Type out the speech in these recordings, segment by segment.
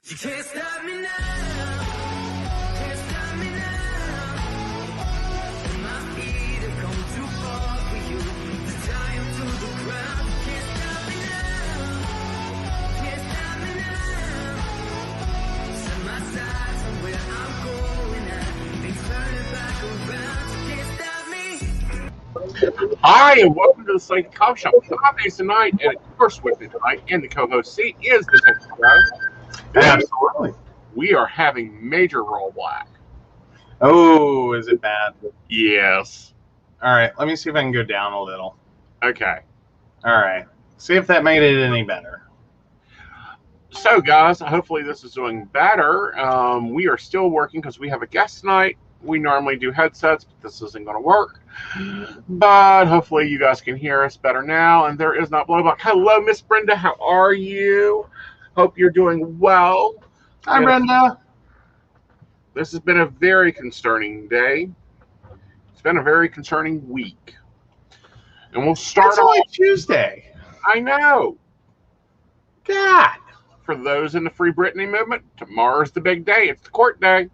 You can't stop me now. Can't stop me now. And my feet have come too far for you to tie 'em to the ground. You can't stop me now. Can't stop me now. Set my sights on where I'm going at. Things turning back around. You can't stop me. Hi, and welcome to the Psychic Coffee Shop. I'm Aeson Knight, and of course with me tonight in the co-host seat is the Techy Joe. Absolutely. We are having major rollback. Oh, is it bad? Yes. All right, let me see if I can go down a little. Okay. All right. See if that made it any better. So, guys, hopefully this is doing better. We are still working because we have a guest tonight. We normally do headsets, but this isn't going to work. But hopefully you guys can hear us better now, and there is not blowback. Hello, Miss Brenda. How are you? Hope you're doing well. Hi, Brenda. This has been a very concerning day. It's been a very concerning week. And we'll start It's only Tuesday. I know. God. For those in the Free Britney movement, tomorrow's the big day. It's the court day.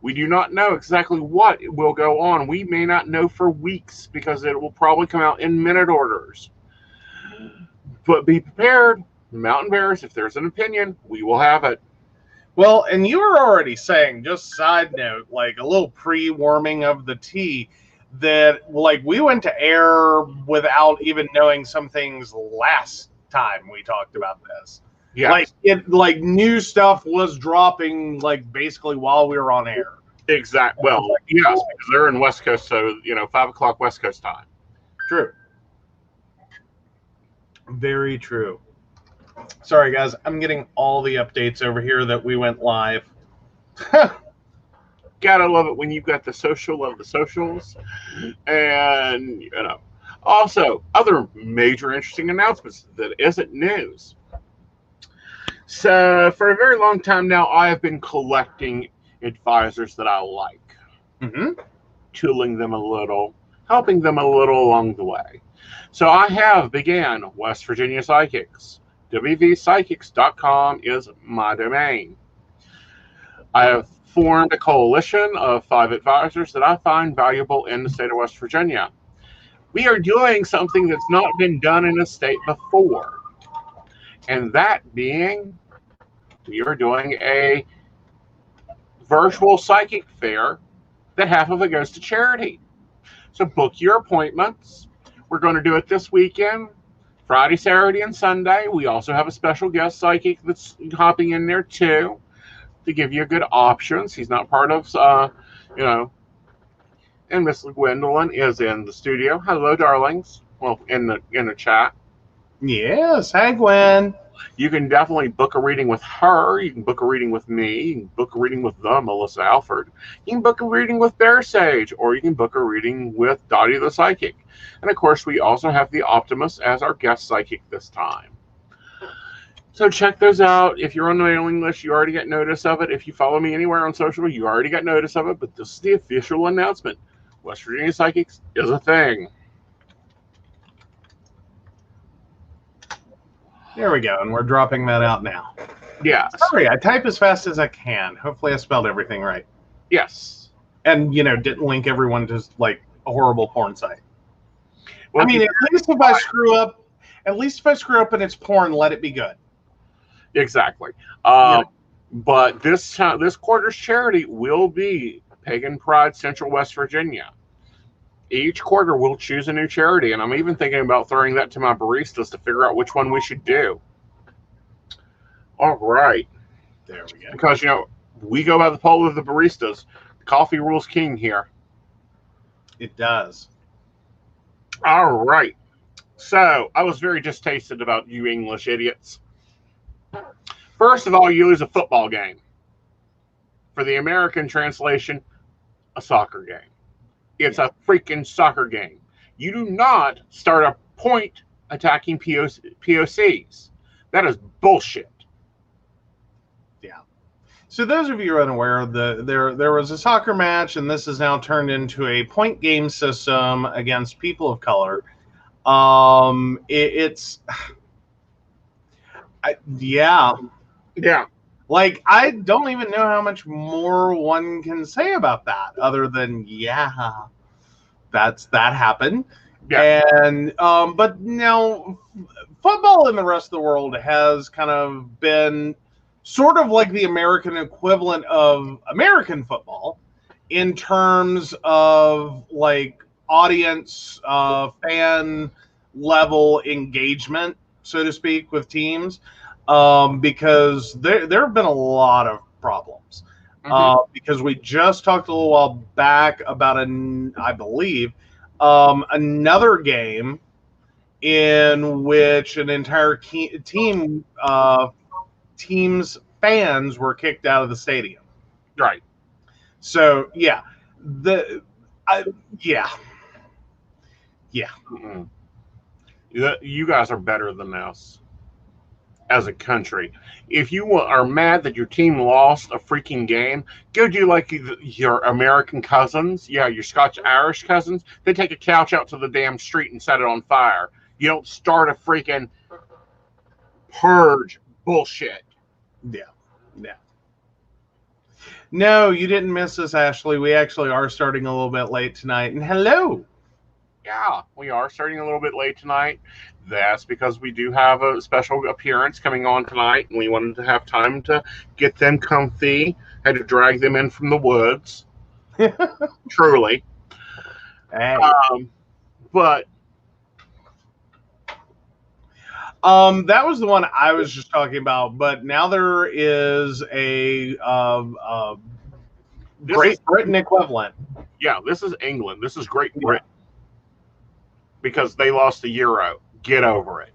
We do not know exactly what will go on. We may not know for weeks because it will probably come out in minute orders. But be prepared. Mountain Bears, if there's an opinion, we will have it. Well, and you were already saying, just side note, like a little pre-warming of the tea, that like we went to air without even knowing some things last time we talked about this. Yes. Like new stuff was dropping like basically while we were on air. Exactly. Well, yes, because they're in West Coast, so 5 o'clock West Coast time. True. Very true. Sorry, guys. I'm getting all the updates over here that we went live. Gotta love it when you've got the social of the socials. And, also other major interesting announcements that isn't news. So, for a very long time now, I have been collecting advisors that I like, tooling them a little, helping them a little along the way. So, I have began West Virginia Psychics. wvpsychics.com is my domain. I have formed a coalition of 5 advisors that I find valuable in the state of West Virginia. We are doing something that's not been done in the state before. And that being, we are doing a virtual psychic fair that half of it goes to charity. So book your appointments. We're going to do it this weekend, Friday, Saturday, and Sunday. We also have a special guest psychic that's hopping in there too to give you good options. He's not part of, and Miss Gwendolyn is in the studio. Hello, darlings. Well, in the chat. Yes. Hi, Gwen. You can definitely book a reading with her. You can book a reading with me. You can book a reading with Melissa Alford. You can book a reading with Bear Sage, or you can book a reading with Dottie the Psychic. And of course, we also have the Optimus as our guest psychic this time. So check those out. If you're on the mailing list, you already get notice of it. If you follow me anywhere on social, you already got notice of it. But this is the official announcement. West Virginia Psychics is a thing. There we go, and we're dropping that out now. Yes. Sorry, I type as fast as I can. Hopefully I spelled everything right. Yes. And, didn't link everyone to, like, a horrible porn site. Well, I mean, at least if I screw up and it's porn, let it be good. Exactly. But this quarter's charity will be Pagan Pride Central West Virginia. Each quarter we'll choose a new charity, and I'm even thinking about throwing that to my baristas to figure out which one we should do. All right. There we go. Because, we go by the poll of the baristas. Coffee rules king here. It does. All right. So, I was very distasted about you English idiots. First of all, you lose a football game. For the American translation, a soccer game. It's a freaking soccer game. You do not start a point attacking POCs. That is bullshit. Yeah. So those of you who are unaware, there was a soccer match, and this is now turned into a point game system against people of color. Yeah. Yeah. Like, I don't even know how much more one can say about that other than, yeah, that happened. Yeah. And, but now football in the rest of the world has kind of been sort of like the American equivalent of American football in terms of like audience, fan level engagement, so to speak, with teams. Because there have been a lot of problems. Because we just talked a little while back about I believe, another game in which an entire team's fans were kicked out of the stadium. Right. So yeah, yeah. Mm-mm. You guys are better than us as a country. If you are mad that your team lost a freaking game, go do like your American cousins. Yeah, your Scotch-Irish cousins. They take a couch out to the damn street and set it on fire. You don't start a freaking purge bullshit. Yeah. No, you didn't miss us, Ashley. We actually are starting a little bit late tonight. And hello. Yeah, we are starting a little bit late tonight. That's because we do have a special appearance coming on tonight, and we wanted to have time to get them comfy. Had to drag them in from the woods. Truly. Hey. But that was the one I was just talking about. But now there is a Great Britain equivalent. Yeah, this is England. This is Great Britain. Because they lost the Euro. Get over it.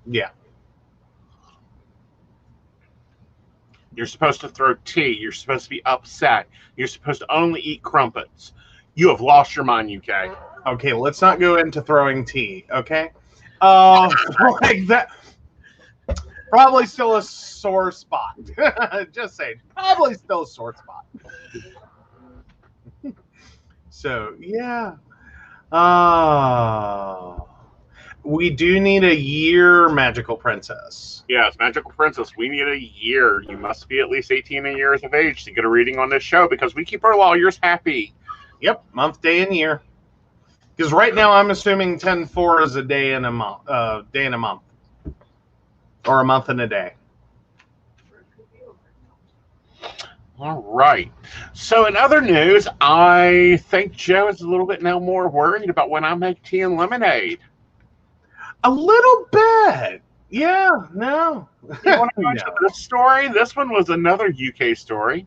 Yeah. You're supposed to throw tea. You're supposed to be upset. You're supposed to only eat crumpets. You have lost your mind, UK. Okay, let's not go into throwing tea, okay? Like that. Probably still a sore spot. Just saying. Probably still a sore spot. So, yeah. We do need a year magical princess. Yes, magical princess. We need a year. You must be at least 18 years of age to get a reading on this show because we keep our lawyers happy. Yep, month, day, and year. Because right now I'm assuming 10-4 is a day and a month, or a month and a day. All right. So in other news, I think Joe is a little bit now more worried about when I make tea and lemonade. A little bit. Yeah, no. You want to go into this story? This one was another UK story.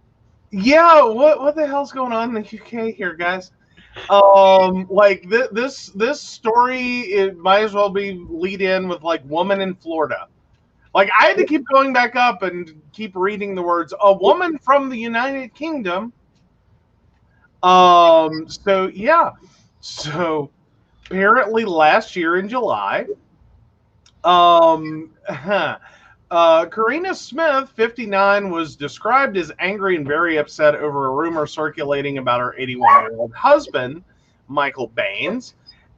Yeah, what the hell's going on in the UK here, guys? Like this story, it might as well be lead in with like woman in Florida. Like I had to keep going back up and keep reading the words a woman from the United Kingdom. So yeah. So apparently last year in July, Karina Smith, 59, was described as angry and very upset over a rumor circulating about her 81-year-old husband, Michael Baines,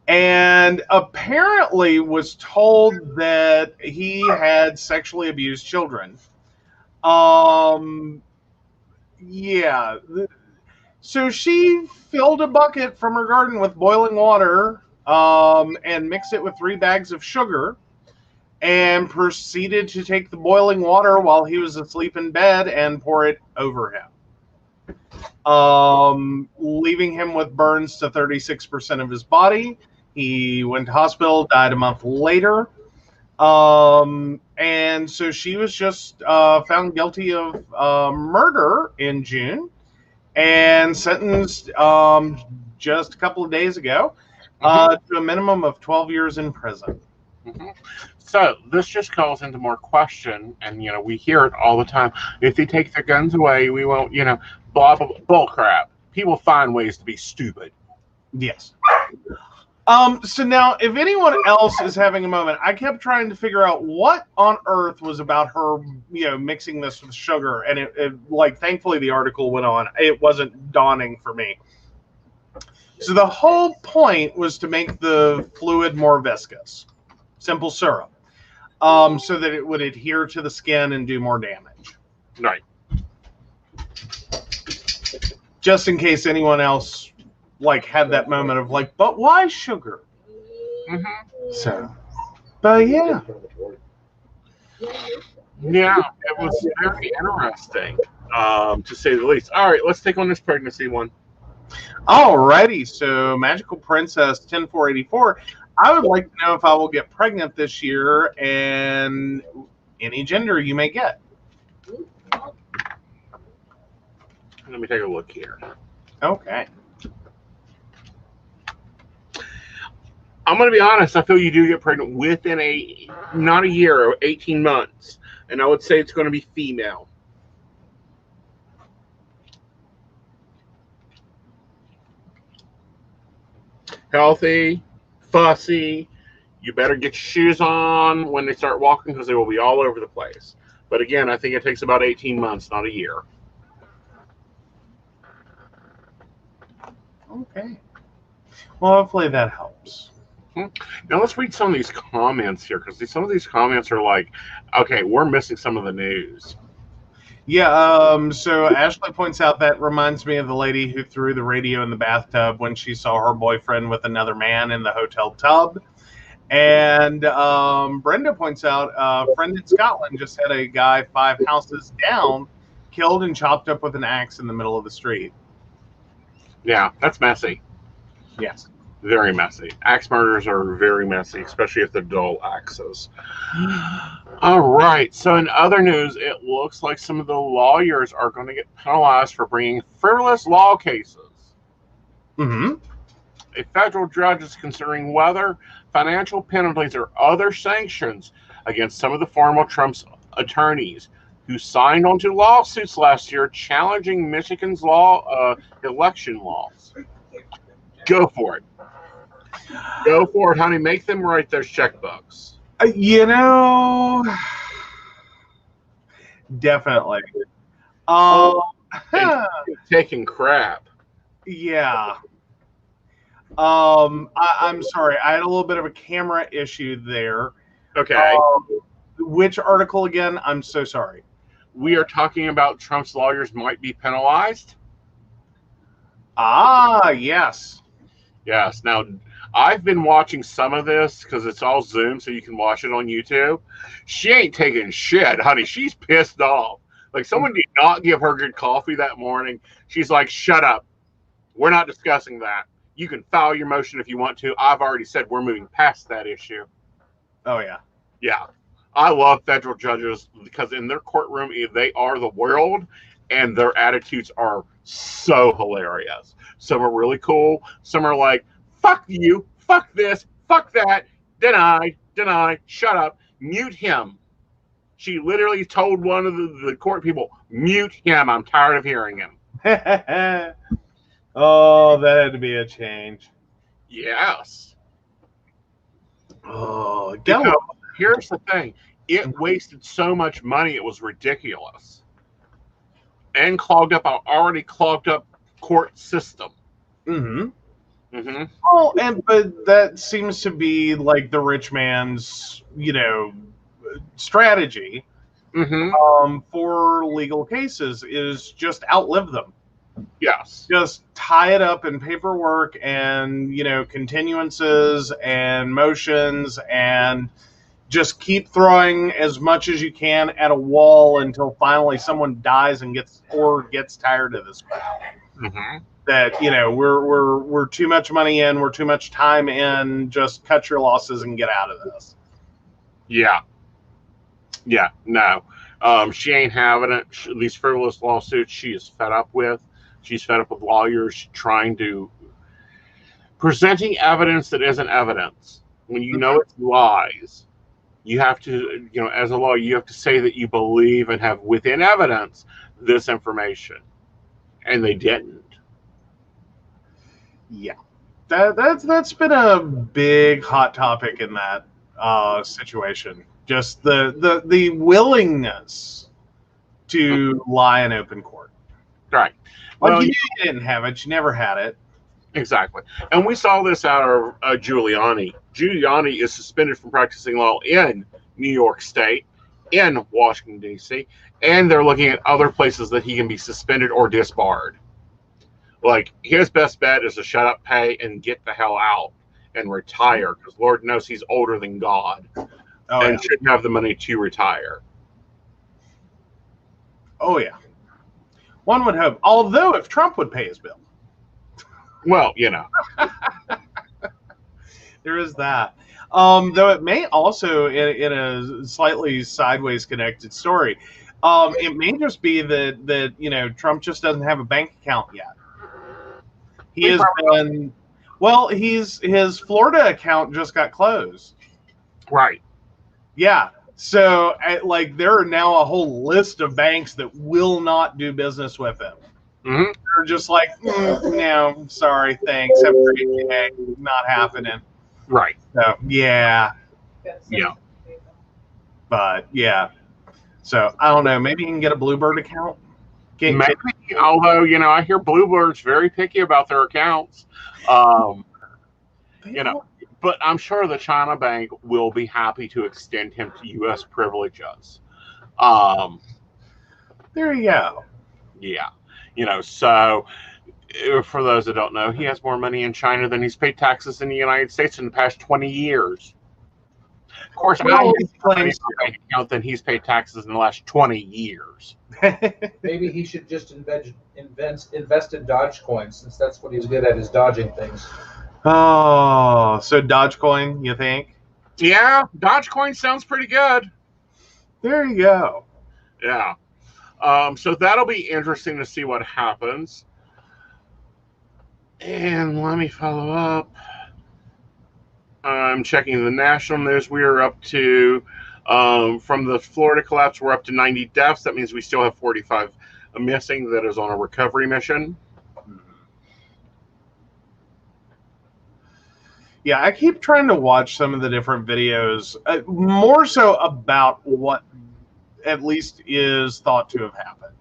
and apparently was told that he had sexually abused children. Yeah. So she filled a bucket from her garden with boiling water and mixed it with 3 bags of sugar, and proceeded to take the boiling water while he was asleep in bed and pour it over him, leaving him with burns to 36% of his body. He went to hospital, died a month later. And so she was just found guilty of murder in June and sentenced just a couple of days ago to a minimum of 12 years in prison. Mm-hmm. So this just calls into more question, and we hear it all the time. If they take their guns away, we won't, blah blah blah, bull crap. People find ways to be stupid. Yes. So now, if anyone else is having a moment, I kept trying to figure out what on earth was about her, mixing this with sugar, and it like, thankfully the article went on. It wasn't dawning for me. So the whole point was to make the fluid more viscous, simple syrup, so that it would adhere to the skin and do more damage. Right. Just in case anyone else like had that moment of like, but why sugar? Mm-hmm. So, but yeah. Yeah, it was very interesting, to say the least. All right, let's take on this pregnancy one. Alrighty, so Magical Princess 10484. I would like to know if I will get pregnant this year and any gender you may get. Let me take a look here. Okay. I'm going to be honest. I feel you do get pregnant within not a year, 18 months. And I would say it's going to be female. Healthy, fussy. You better get your shoes on when they start walking because they will be all over the place. But again, I think it takes about 18 months, not a year. Okay. Well, hopefully that helps. Now let's read some of these comments here because some of these comments are like, okay, we're missing some of the news. Yeah, so Ashley points out that reminds me of the lady who threw the radio in the bathtub when she saw her boyfriend with another man in the hotel tub. And Brenda points out a friend in Scotland just had a guy 5 houses down, killed and chopped up with an axe in the middle of the street. Yeah, that's messy. Yes. Very messy. Axe murders are very messy, especially if they're dull axes. All right. So in other news, it looks like some of the lawyers are going to get penalized for bringing frivolous law cases. Mm-hmm. A federal judge is considering whether financial penalties or other sanctions against some of the former Trump's attorneys who signed onto lawsuits last year challenging Michigan's election laws. Go for it. Go for it, honey. Make them write those checkbooks. You know, definitely. Taking crap. Yeah. I'm sorry. I had a little bit of a camera issue there. Okay. Which article again? I'm so sorry. We are talking about Trump's lawyers might be penalized. Ah, yes. Yes. Now, I've been watching some of this because it's all Zoom, so you can watch it on YouTube. She ain't taking shit, honey. She's pissed off. Like, someone did not give her good coffee that morning. She's like, shut up. We're not discussing that. You can file your motion if you want to. I've already said we're moving past that issue. Oh, yeah. Yeah. I love federal judges because in their courtroom, they are the world, and their attitudes are so hilarious. Some are really cool. Some are like, fuck you, fuck this, fuck that, deny, shut up, mute him. She literally told one of the court people, mute him, I'm tired of hearing him. Oh, that had to be a change. Yes. Oh, Because here's the thing. It wasted so much money, it was ridiculous. And clogged up our already clogged up court system. Mm-hmm. Mm-hmm. Oh, but that seems to be like the rich man's, strategy for legal cases is just outlive them. Yes. Just tie it up in paperwork and, continuances and motions and just keep throwing as much as you can at a wall until finally someone dies and gets tired of this crap. Mm-hmm. That, we're too much money in, we're too much time in, just cut your losses and get out of this. Yeah. Yeah, no. She ain't having it. These frivolous lawsuits she is fed up with. She's fed up with lawyers presenting evidence that isn't evidence. When you know it's lies, you have to, as a lawyer, you have to say that you believe and have within evidence this information. And they didn't. Yeah. That's been a big hot topic in that situation. Just the willingness to lie in open court. Right. Like, Well, you didn't have it. You never had it. Exactly. And we saw this out of Giuliani. Giuliani is suspended from practicing law in New York State. in Washington, D.C., and they're looking at other places that he can be suspended or disbarred. Like, his best bet is to shut up, pay, and get the hell out and retire, because Lord knows he's older than God and shouldn't have the money to retire. Oh, yeah. One would hope. Although, if Trump would pay his bill. Well, there is that. Though it may also, in a slightly sideways connected story, it may just be that Trump just doesn't have a bank account yet. He has been, well, his Florida account just got closed. Right. Yeah. So, there are now a whole list of banks that will not do business with him. Mm-hmm. They're just like, no, sorry, thanks, have a great day, not happening. Right. So, yeah. Yeah. But, yeah. So, I don't know. Maybe you can get a Bluebird account. Maybe, although, I hear Bluebird's very picky about their accounts. But I'm sure the China Bank will be happy to extend him to U.S. privileges. There you go. Yeah. So for those that don't know, he has more money in China than he's paid taxes in the United States in the past 20 years. Of course, I have more money in my bank account than he's paid taxes in the last 20 years. Maybe he should just invest in Dogecoin, since that's what he's good at, is dodging things. Oh, so Dogecoin, you think? Yeah, Dogecoin sounds pretty good. There you go. Yeah. So that'll be interesting to see what happens. And let me follow up. I'm checking the national news. We are up to, from the Florida collapse, we're up to 90 deaths. That means we still have 45 missing that is on a recovery mission. Yeah, I keep trying to watch some of the different videos, more so about what at least is thought to have happened.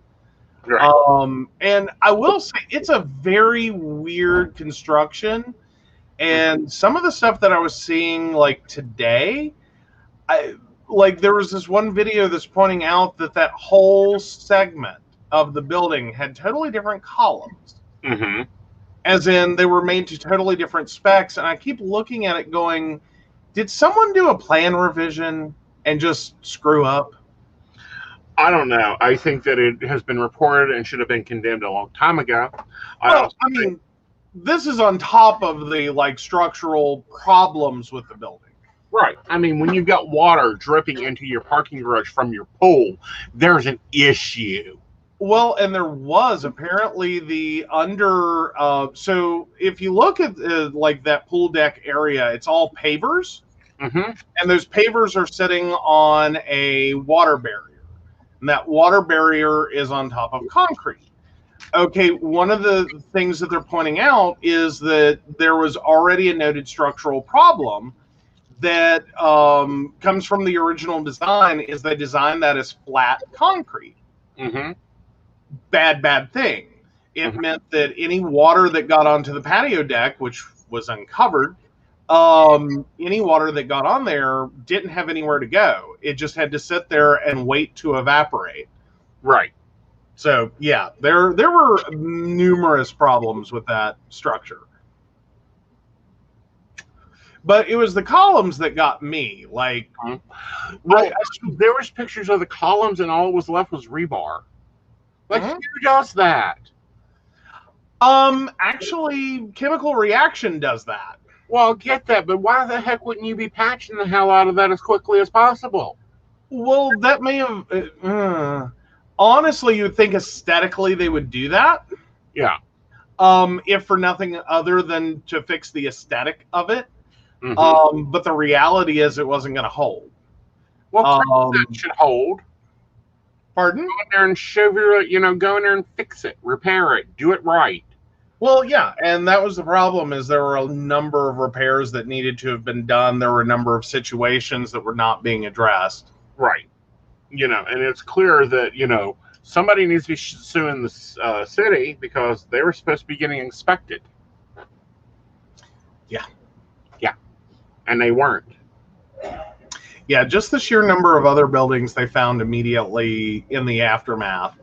Right. And I will say it's a very weird construction. And some of the stuff that I was seeing today, there was this one video that's pointing out that whole segment of the building had totally different columns. Mm-hmm. As in, they were made to totally different specs. And I keep looking at it going, did someone do a plan revision and just screw up? I don't know. I think that it has been reported and should have been condemned a long time ago. This is on top of the structural problems with the building. Right. I mean, when you've got water dripping into your parking garage from your pool, there's an issue. Well, and there was apparently the under. So if you look at that pool deck area, it's all pavers, mm-hmm. and those pavers are sitting on a water barrier, and that water barrier is on top of concrete. Okay, one of the things that they're pointing out is that there was already a noted structural problem that comes from the original design. Is they designed that as flat concrete. Mm-hmm. Bad thing. It mm-hmm. meant that any water that got onto the patio deck, which was uncovered, any water that got on there didn't have anywhere to go. It just had to sit there and wait to evaporate. Right. So, yeah, there were numerous problems with that structure. But it was the columns that got me. There was pictures of the columns, and all that was left was rebar. Who does that? Actually, chemical reaction does that. Well, get that, but why the heck wouldn't you be patching the hell out of that as quickly as possible? Well, that may have... honestly, you would think aesthetically they would do that. Yeah. If for nothing other than to fix the aesthetic of it. Mm-hmm. But the reality is it wasn't going to hold. Well, that should hold. Pardon? Go in there and go in there and fix it, repair it, do it right. Well, yeah, and that was the problem, is there were a number of repairs that needed to have been done. There were a number of situations that were not being addressed. Right. And it's clear that, somebody needs to be suing the city because they were supposed to be getting inspected. Yeah. Yeah. And they weren't. Yeah, just the sheer number of other buildings they found immediately in the aftermath.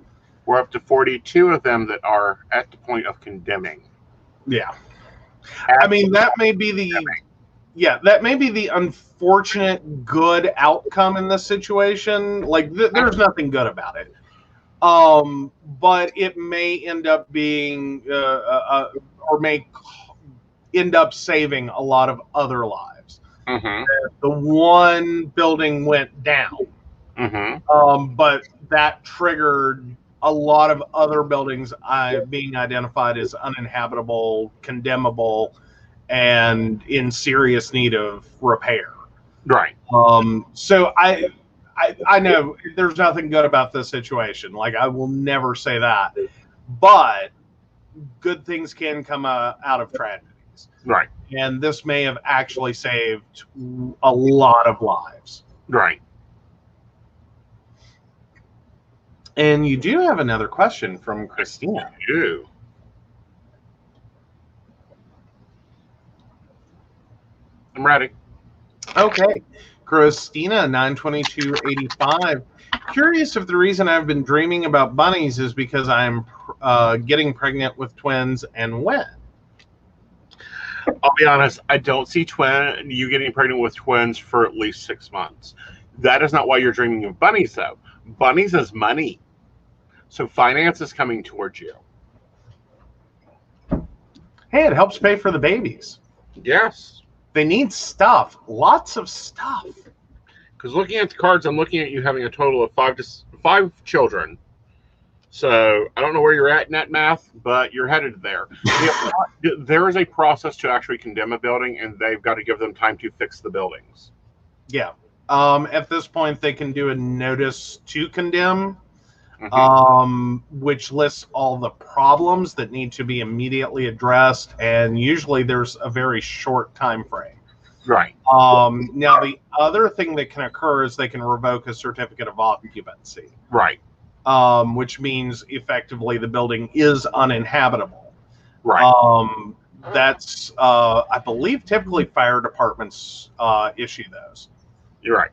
We're up to 42 of them that are at the point of condemning. Yeah. I mean, that may be the unfortunate good outcome in this situation. Like, there's nothing good about it. But it may end up being, or may end up saving a lot of other lives. Mm-hmm. The one building went down, but that triggered a lot of other buildings being identified as uninhabitable, condemnable, and in serious need of repair. Right. So I know there's nothing good about this situation. Like, I will never say that, but good things can come out of tragedies. Right. And this may have actually saved a lot of lives. Right. And you do have another question from Christina. You. I'm ready. Okay. Christina, 92285. Curious if the reason I've been dreaming about bunnies is because I'm getting pregnant with twins, and when? I'll be honest, I don't see you getting pregnant with twins for at least 6 months. That is not why you're dreaming of bunnies, though. Bunnies is money. So finance is coming towards you. Hey, it helps pay for the babies. Yes. They need stuff. Lots of stuff. Because looking at the cards, I'm looking at you having a total of five children. So I don't know where you're at in that math, but you're headed there. There is a process to actually condemn a building, and they've got to give them time to fix the buildings. Yeah. At this point, they can do a notice to condemn, which lists all the problems that need to be immediately addressed, and usually there's a very short time frame. Right. Now, the other thing that can occur is they can revoke a certificate of occupancy. Right. Which means effectively the building is uninhabitable. Right. That's, I believe, typically fire departments issue those. You're right.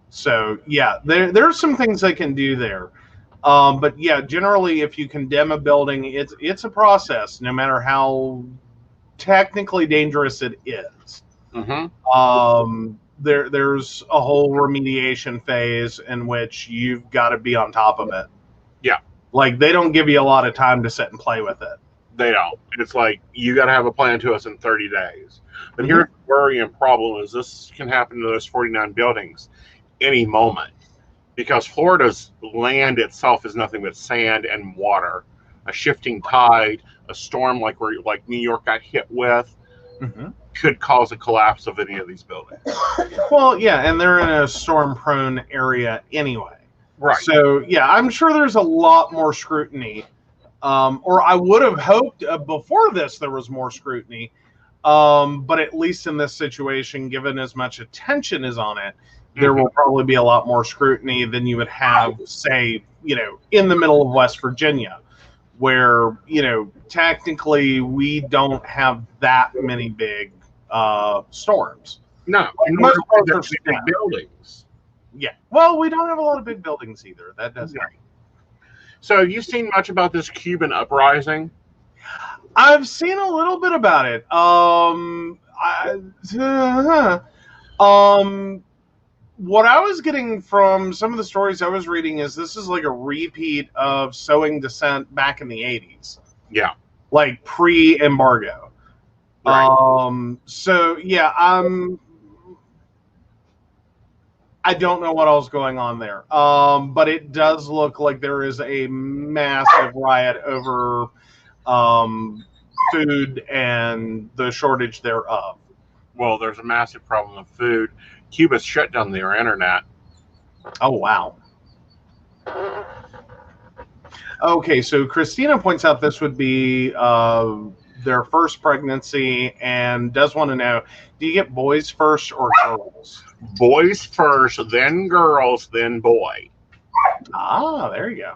So, yeah, there's some things they can do there. But, yeah, generally, if you condemn a building, it's a process, no matter how technically dangerous it is. There's a whole remediation phase in which you've got to be on top of it. Yeah. Like, they don't give you a lot of time to sit and play with it. They don't. It's like, you got to have a plan to us in 30 days. But here's the worry and problem is this can happen to those 49 buildings any moment. Because Florida's land itself is nothing but sand and water. A shifting tide, a storm like New York got hit with, could cause a collapse of any of these buildings. Well, yeah, and they're in a storm-prone area anyway. Right. So, yeah, I'm sure there's a lot more scrutiny. Or I would have hoped before this there was more scrutiny. But at least in this situation, given as much attention is on it, there will probably be a lot more scrutiny than you would have, say, in the middle of West Virginia, where, technically we don't have that many big storms. No, Most parts are big buildings. Yeah. Well, we don't have a lot of big buildings either. That doesn't. Right. So, have you seen much about this Cuban uprising? I've seen a little bit about it. What I was getting from some of the stories I was reading is this is like a repeat of Sowing Dissent back in the 80s. Yeah. Like pre-embargo. Right. So, yeah, I don't know what else is going on there. But it does look like there is a massive riot over food and the shortage thereof. Well, there's a massive problem with food. Cuba's shut down their internet. Oh, wow. Okay, so Christina points out this would be their first pregnancy and does want to know, do you get boys first or girls? Boys first, then girls, then boy. Ah, there you go.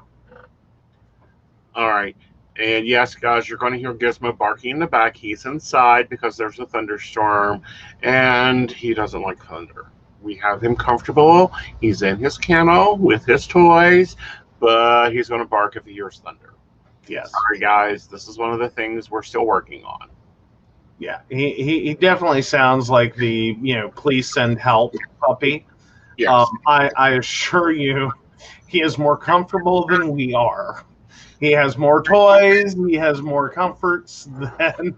All right. And yes, guys, you're going to hear Gizmo barking in the back. He's inside because there's a thunderstorm, and he doesn't like thunder. We have him comfortable. He's in his kennel with his toys, but he's going to bark if he hears thunder. Yes. Sorry, guys. This is one of the things we're still working on. Yeah, he definitely sounds like the, please send help puppy. Yes. I assure you, he is more comfortable than we are. He has more toys. He has more comforts than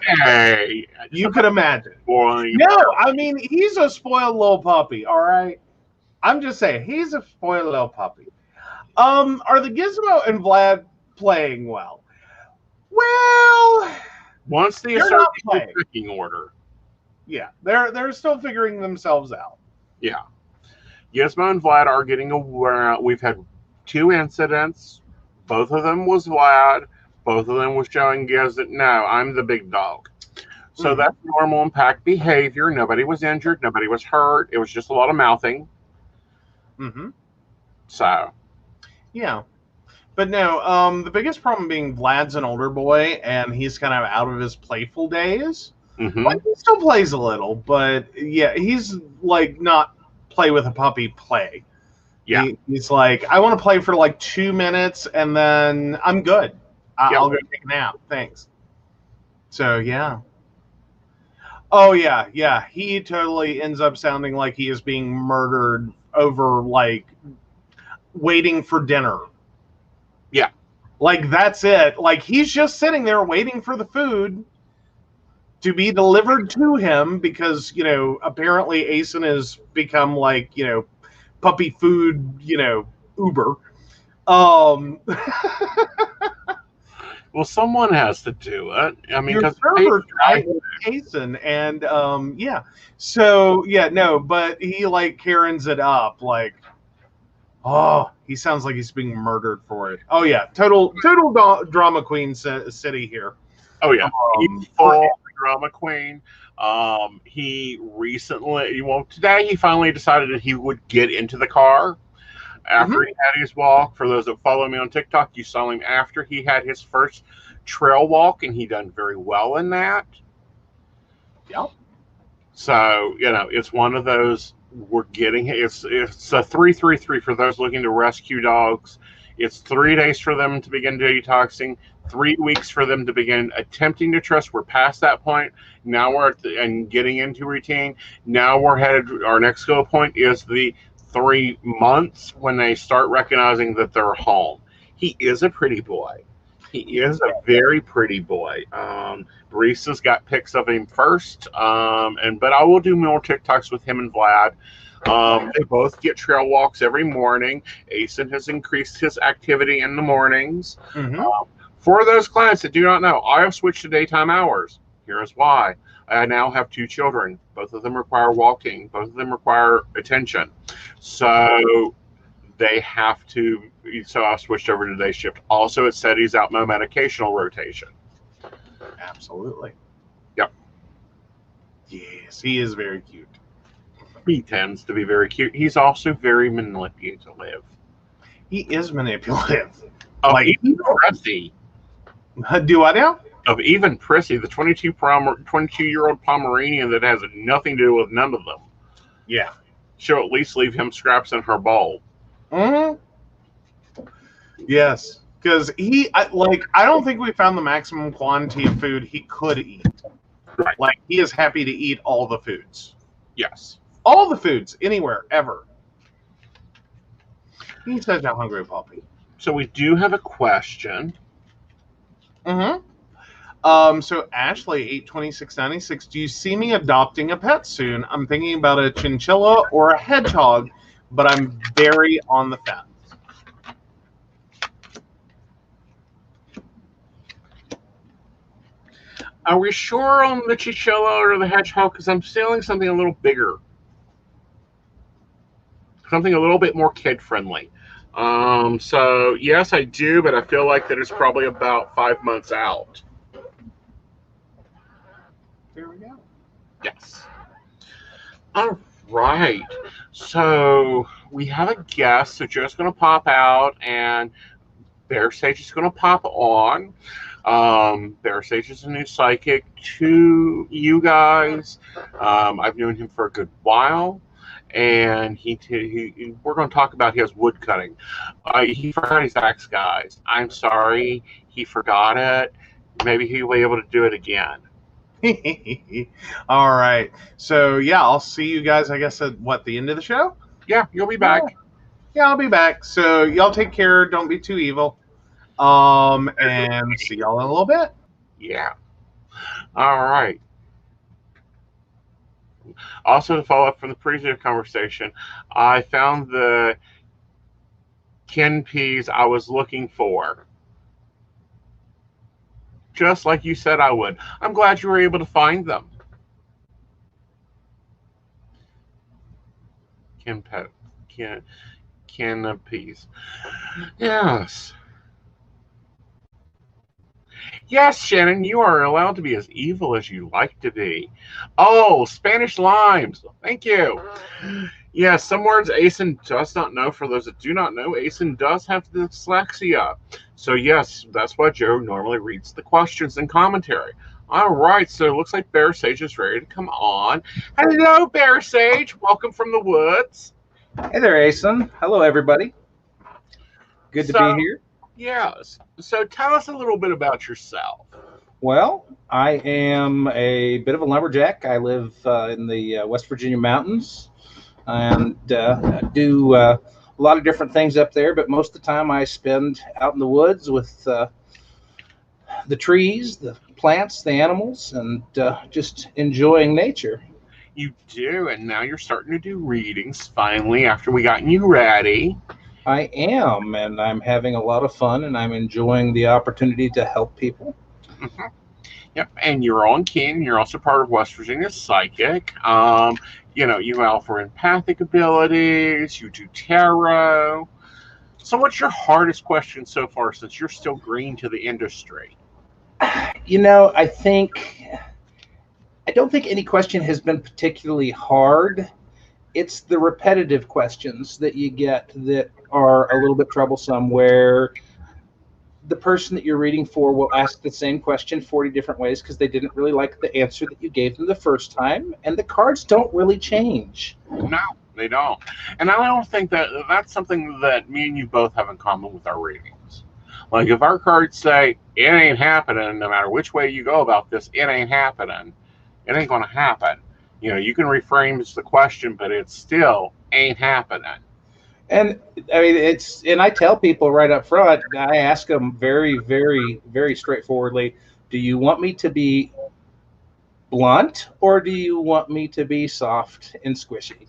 Hey. you could imagine. Boy, No, I mean, he's a spoiled little puppy, all right? I'm just saying, he's a spoiled little puppy. Are the Gizmo and Vlad playing well? Well, once they They're start not the playing. picking order, yeah, they're still figuring themselves out. yeah. Gizmo and Vlad are getting aware. We've had 2 incidents. Both of them was Vlad. Both of them was showing Giz that, no, I'm the big dog. So that's normal and pack behavior. Nobody was injured. Nobody was hurt. It was just a lot of mouthing. Mm-hmm. So. Yeah. But no, the biggest problem being Vlad's an older boy, and he's kind of out of his playful days. Mm-hmm. Like, he still plays a little, but yeah, he's like not play with a puppy play. Yeah. He's like, I want to play for like 2 minutes, and then I'm good. I'll go take a nap. Thanks. So, yeah. Oh, yeah, yeah. He totally ends up sounding like he is being murdered over, like, waiting for dinner. Yeah. Like, that's it. Like, he's just sitting there waiting for the food to be delivered to him because, apparently Aeson has become, like, puppy food, Uber. Well, someone has to do it. I mean, Your server tried with Aeson, and yeah. So yeah, no, but he like Karen's it up, like, oh, he sounds like he's being murdered for it. Oh yeah, total drama queen city here. Oh yeah, he's full drama queen. He recently, today he finally decided that he would get into the car after he had his walk. For those that follow me on TikTok, you saw him after he had his first trail walk, and he done very well in that. Yep. So, it's one of those we're getting. It's a 3-3-3 for those looking to rescue dogs. It's 3 days for them to begin detoxing, 3 weeks for them to begin attempting to trust. We're past that point. Now we're and getting into routine. Now we're headed, our next goal point is the 3 months when they start recognizing that they're home. He is a pretty boy. He is a very pretty boy. Barissa's got pics of him first, but I will do more TikToks with him and Vlad. They both get trail walks every morning. Aeson has increased his activity in the mornings. For those clients that do not know, I have switched to daytime hours. Here's why. I now have 2 children. Both of them require walking. Both of them require attention. So they have to, so I switched over to day shift. Also, it said he's out my medicational rotation. Absolutely. Yep. Yes, he is very cute. He tends to be very cute. He's also very manipulative. He is manipulative. Like even Prissy. Do I now? Of even Prissy, the 22-year-old Pomeranian that has nothing to do with none of them. Yeah. She'll at least leave him scraps in her bowl. Yes, because I don't think we found the maximum quantity of food he could eat. Right. Like, he is happy to eat all the foods. Yes. All the foods, anywhere, ever. He's such a hungry puppy. So we do have a question. So Ashley, 82696, do you see me adopting a pet soon? I'm thinking about a chinchilla or a hedgehog, but I'm very on the fence. Are we sure on the chinchilla or the hedgehog? Because I'm feeling something a little bigger. Something a little bit more kid-friendly. So, yes, I do, but I feel like that it's probably about 5 months out. There we go. Yes. All right. So, we have a guest, so Joe's going to pop out, and Bear Sage is going to pop on. Bear Sage is a new psychic to you guys. I've known him for a good while, and we're going to talk about his wood cutting. He forgot his axe, guys. I'm sorry, he forgot it. Maybe he'll be able to do it again. All right. So yeah, I'll see you guys, I guess, at the end of the show? Yeah, you'll be back. Yeah, I'll be back. So y'all take care. Don't be too evil. And see y'all in a little bit. Yeah. All right. Also, to follow up from the previous conversation, I found the kin peas I was looking for. Just like you said I would. I'm glad you were able to find them. Canopies. Yes. Yes, Shannon, you are allowed to be as evil as you like to be. Oh, Spanish limes. Thank you. Yes, some words Aeson does not know. For those that do not know, Aeson does have dyslexia. So yes, that's why Joe normally reads the questions and commentary. All right, so it looks like Bear Sage is ready to come on. Hello, Bear Sage. Welcome from the woods. Hey there, Aeson. Hello, everybody. Good to be here. Yes. So tell us a little bit about yourself. Well, I am a bit of a lumberjack. I live in the West Virginia mountains and do a lot of different things up there, but most of the time I spend out in the woods with the trees, the plants, the animals, and just enjoying nature. You do, and now you're starting to do readings finally after we got you ready. I am, and I'm having a lot of fun, and I'm enjoying the opportunity to help people. Mm-hmm. Yep, and you're on King. You're also part of West Virginia Psychic. You offer empathic abilities. You do tarot. So, what's your hardest question so far, since you're still green to the industry? I don't think any question has been particularly hard. It's the repetitive questions that you get that are a little bit troublesome, where the person that you're reading for will ask the same question 40 different ways because they didn't really like the answer that you gave them the first time, and the cards don't really change. No, they don't. And I don't think that's something that me and you both have in common with our readings. Like, if our cards say, it ain't happening, no matter which way you go about this, it ain't happening, it ain't going to happen. You can reframe the question, but it still ain't happening. And I mean, and I tell people right up front, I ask them very, very, very straightforwardly, do you want me to be blunt or do you want me to be soft and squishy?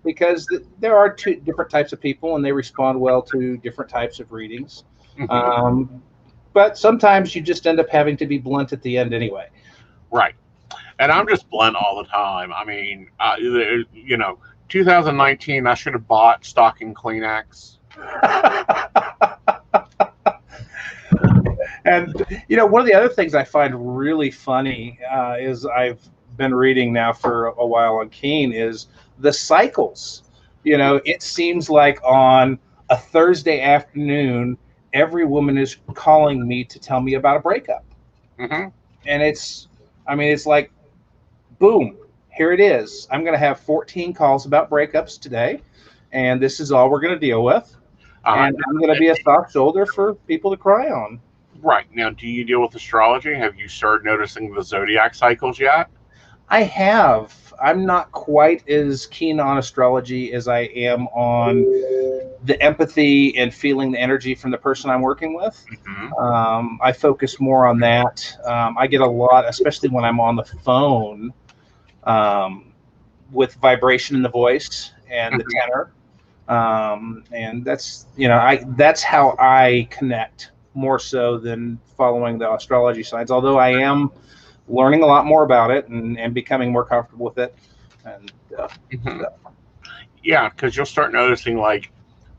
Because there are two different types of people and they respond well to different types of readings. But sometimes you just end up having to be blunt at the end anyway. Right. And I'm just blunt all the time. I mean, 2019, I should have bought stocking Kleenex. And, one of the other things I find really funny is I've been reading now for a while on Keen is the cycles. It seems like on a Thursday afternoon, every woman is calling me to tell me about a breakup. Mm-hmm. And it's like, boom, here it is. I'm going to have 14 calls about breakups today, and this is all we're going to deal with. And I'm going to be a soft shoulder for people to cry on. Right. Now, do you deal with astrology? Have you started noticing the zodiac cycles yet? I have. I'm not quite as keen on astrology as I am on the empathy and feeling the energy from the person I'm working with. Mm-hmm. I focus more on that. I get a lot, especially when I'm on the phone, with vibration in the voice and the tenor. And that's, that's how I connect more so than following the astrology signs, although I am learning a lot more about it and becoming more comfortable with it. And yeah, because you'll start noticing, like,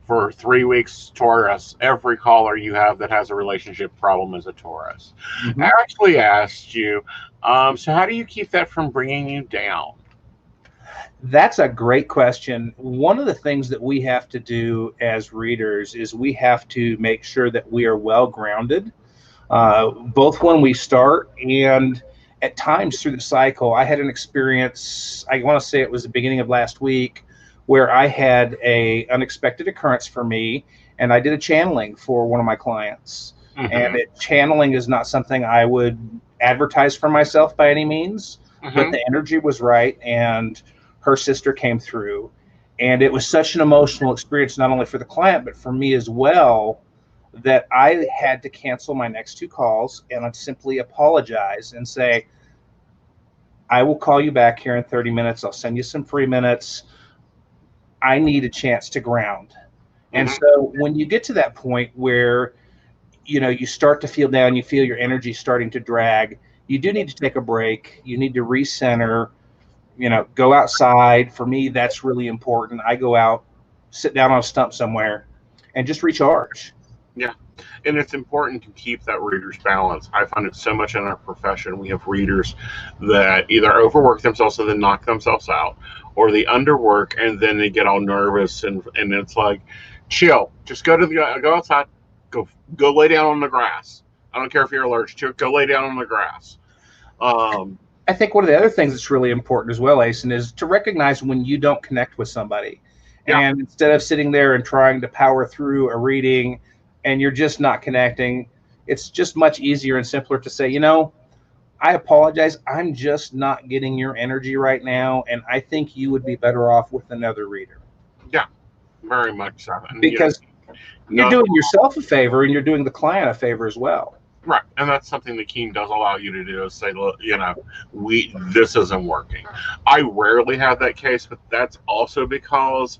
for 3 weeks, Taurus, every caller you have that has a relationship problem is a Taurus. Mm-hmm. I actually asked you, so how do you keep that from bringing you down? That's a great question. One of the things that we have to do as readers is we have to make sure that we are well grounded, both when we start and at times through the cycle. I had an experience, I want to say it was the beginning of last week, where I had a unexpected occurrence for me, and I did a channeling for one of my clients. And channeling is not something I would advertise for myself by any means, but the energy was right, and her sister came through, and it was such an emotional experience, not only for the client but for me as well, that I had to cancel my next 2 calls and I'd simply apologize and say, I will call you back here in 30 minutes. I'll send you some free minutes. I need a chance to ground. And so when you get to that point where, you know, you start to feel down, you feel your energy starting to drag, you do need to take a break. You need to recenter, you know, go outside. For me, that's really important. I go out, sit down on a stump somewhere, and just recharge. Yeah. And it's important to keep that reader's balance. I find it so much in our profession. We have readers that either overwork themselves and then knock themselves out, or they underwork and then they get all nervous, and it's like, chill. Just go outside, go lay down on the grass. I don't care if you're allergic to it. Go lay down on the grass. I think one of the other things that's really important as well, Aeson, is to recognize when you don't connect with somebody. Yeah. And instead of sitting there and trying to power through a reading and you're just not connecting, it's just much easier and simpler to say, you know, I apologize. I'm just not getting your energy right now, and I think you would be better off with another reader. Yeah, very much so. And, because you're doing yourself a favor and you're doing the client a favor as well. Right, and that's something the King does allow you to do, is say, look, you know, this isn't working. I rarely have that case, but that's also because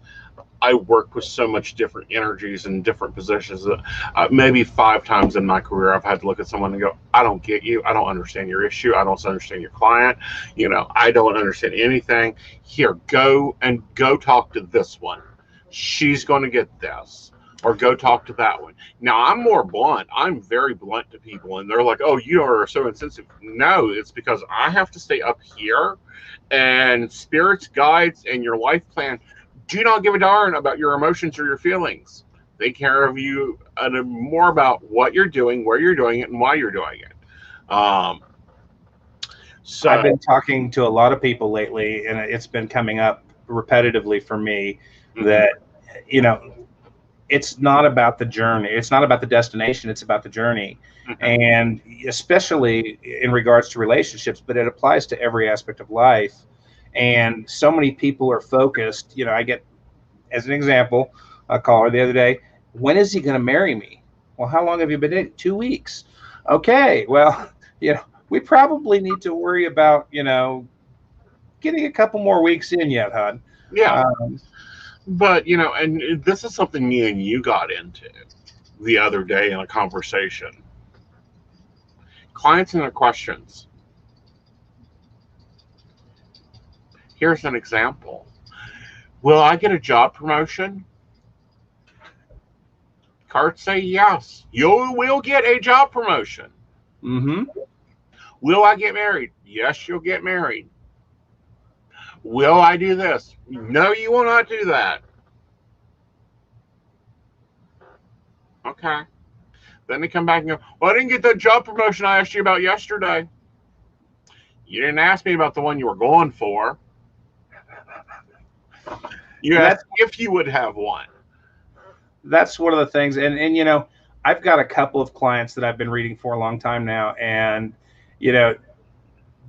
I work with so much different energies and different positions that maybe 5 times in my career I've had to look at someone and go, I don't get you. I don't understand your issue. I don't understand your client. You know, I don't understand anything. Here, go talk to this one. She's going to get this. Or go talk to that one. Now, I'm more blunt. I'm very blunt to people, and they're like, oh, you are so insensitive. No, it's because I have to stay up here, and spirits, guides, and your life plan do not give a darn about your emotions or your feelings. They care of you more about what you're doing, where you're doing it, and why you're doing it. So I've been talking to a lot of people lately, and it's been coming up repetitively for me that, you know, it's not about the journey. It's not about the destination. It's about the journey. And especially in regards to relationships, but it applies to every aspect of life. And so many people are focused. You know, I get, as an example, a caller the other day, when is he going to marry me? Well, how long have you been dating? 2 weeks. Okay, well, you know, we probably need to worry about, you know, getting a couple more weeks in yet, hon. Yeah. But, you know, and this is something me and you got into the other day in a conversation. Clients and their questions. Here's an example. Will I get a job promotion? Cards say yes. You will get a job promotion. Will I get married? Yes, you'll get married. Will I do this? No, you will not do that. Okay. Then they come back and go, well, I didn't get that job promotion I asked you about yesterday. You didn't ask me about the one you were going for. You asked if you would have one. That's one of the things. And you know, I've got a couple of clients that I've been reading for a long time now. And, you know,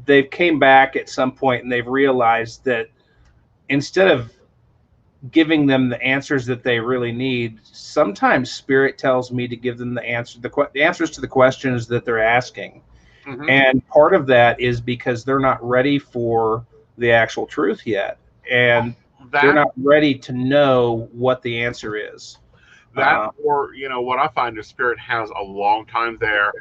they've came back at some point and they've realized that instead of giving them the answers that they really need, sometimes spirit tells me to give them the answers to the questions that they're asking. And part of that is because they're not ready for the actual truth yet, and they're not ready to know what the answer is. Or, you know, what I find is spirit has a long time there.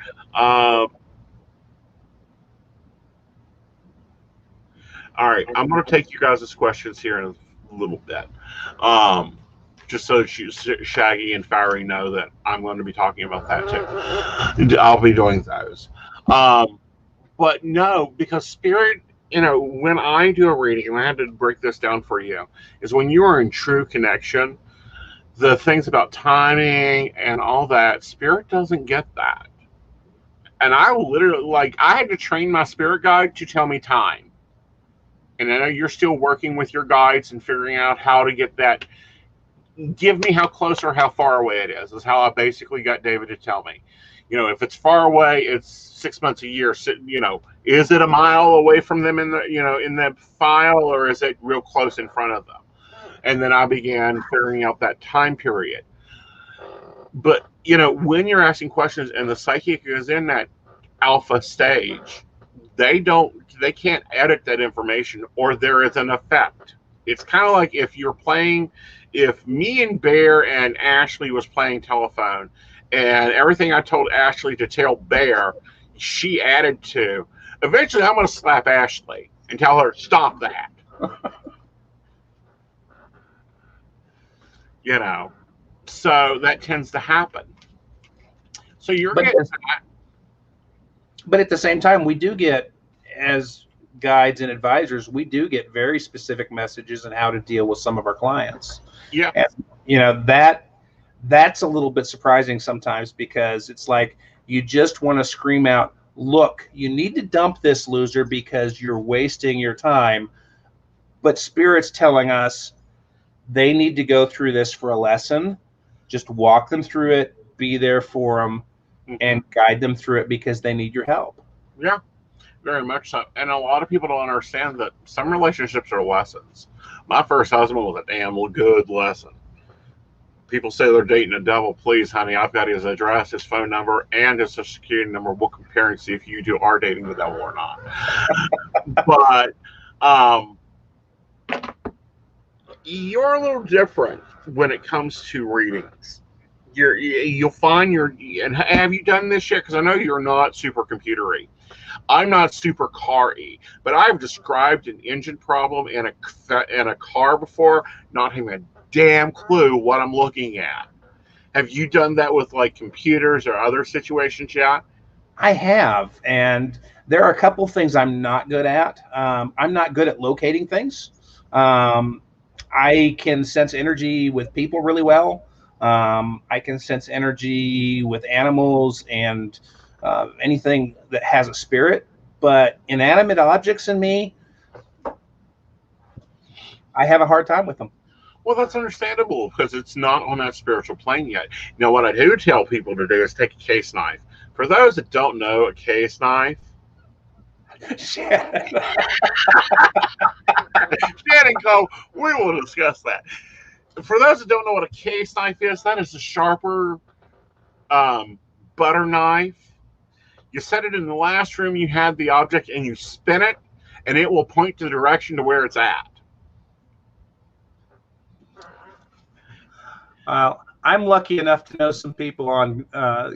All right, I'm going to take you guys' questions here in a little bit. Just so Shaggy and Fiery know that I'm going to be talking about that too. I'll be doing those. But no, because Spirit when I do a reading, and I had to break this down for you, is when you are in true connection, the things about timing and all that, spirit doesn't get that. And I literally, like, I had to train my spirit guide to tell me time. And I know you're still working with your guides and figuring out how to get that. Give me how close or how far away it is how I basically got David to tell me. If it's far away, it's 6 months, a year. So, is it a mile away from them in the file, or is it real close in front of them? And then I began figuring out that time period. But, when you're asking questions and the psychic is in that alpha stage, they can't edit that information, or there is an effect. It's kind of like if me and Bear and Ashley was playing telephone, and everything I told Ashley to tell Bear, she added to. Eventually, I'm going to slap Ashley and tell her, stop that. So that tends to happen. So you're getting that. But at the same time, we do get, as guides and advisors, we do get very specific messages on how to deal with some of our clients. Yeah. And, that's a little bit surprising sometimes, because it's like you just want to scream out, look, you need to dump this loser because you're wasting your time. But Spirit's telling us they need to go through this for a lesson. Just walk them through it, be there for them, and guide them through it because they need your help. Yeah, very much so. And a lot of people don't understand that some relationships are lessons. My first husband was a damn good lesson. People say they're dating a devil. Please, honey, I've got his address, his phone number, and his social security number. We'll compare and see if you two are dating the devil or not. But you're a little different when it comes to readings. You'll find and have you done this yet? Because I know you're not super computer-y. I'm not super car-y, but I've described an engine problem in a car before, not having a damn clue what I'm looking at. Have you done that with like computers or other situations yet? I have, and there are a couple things I'm not good at. I'm not good at locating things. I can sense energy with people really well. I can sense energy with animals and anything that has a spirit, but inanimate objects in me, I have a hard time with them. Well, that's understandable because it's not on that spiritual plane yet. Now, what I do tell people to do is take a case knife. For those that don't know, a case knife. Shannon Co., we will discuss that. For those that don't know what a case knife is, that is a sharper butter knife. You set it in the last room you had the object, and you spin it, and it will point to the direction to where it's at. I'm lucky enough to know some people on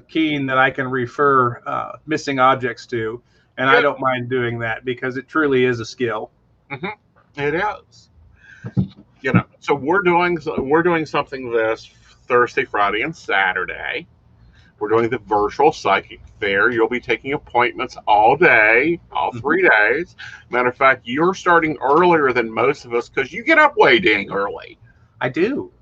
Keen that I can refer missing objects to, and I don't mind doing that because it truly is a skill. Mm-hmm. It is. So we're doing something this Thursday, Friday, and Saturday. We're doing the virtual psychic fair. You'll be taking appointments all day, all 3 days. Matter of fact, you're starting earlier than most of us because you get up way dang early. I do.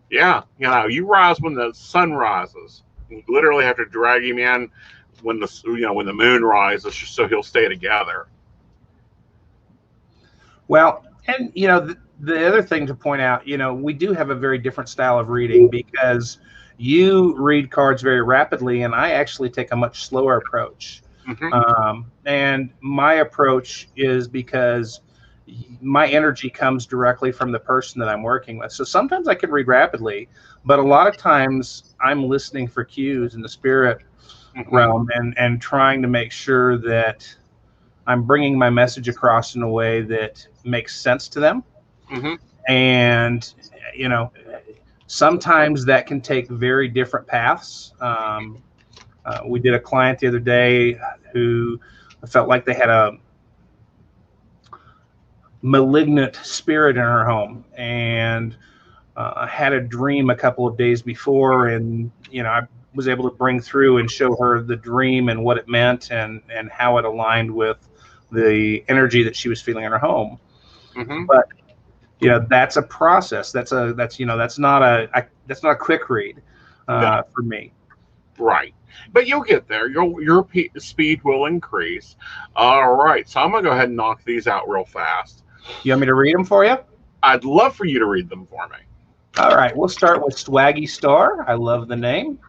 Yeah, you rise when the sun rises. You literally have to drag him in when the moon rises, just so he'll stay together. Well, and the other thing to point out, we do have a very different style of reading because you read cards very rapidly, and I actually take a much slower approach. And my approach is because my energy comes directly from the person that I'm working with. So sometimes I can read rapidly, but a lot of times I'm listening for cues in the spirit realm and trying to make sure that I'm bringing my message across in a way that makes sense to them. And, sometimes that can take very different paths. We did a client the other day who felt like they had a malignant spirit in her home, and I had a dream a couple of days before, and I was able to bring through and show her the dream and what it meant and how it aligned with the energy that she was feeling in her home. Hmm. But that's a process. That's not a quick read No, for me. right. But you'll get there. Your speed will increase. All right. So I'm gonna go ahead and knock these out real fast. You want me to read them for you? I'd love for you to read them for me. All right, we'll start with Swaggy Star. I love the name.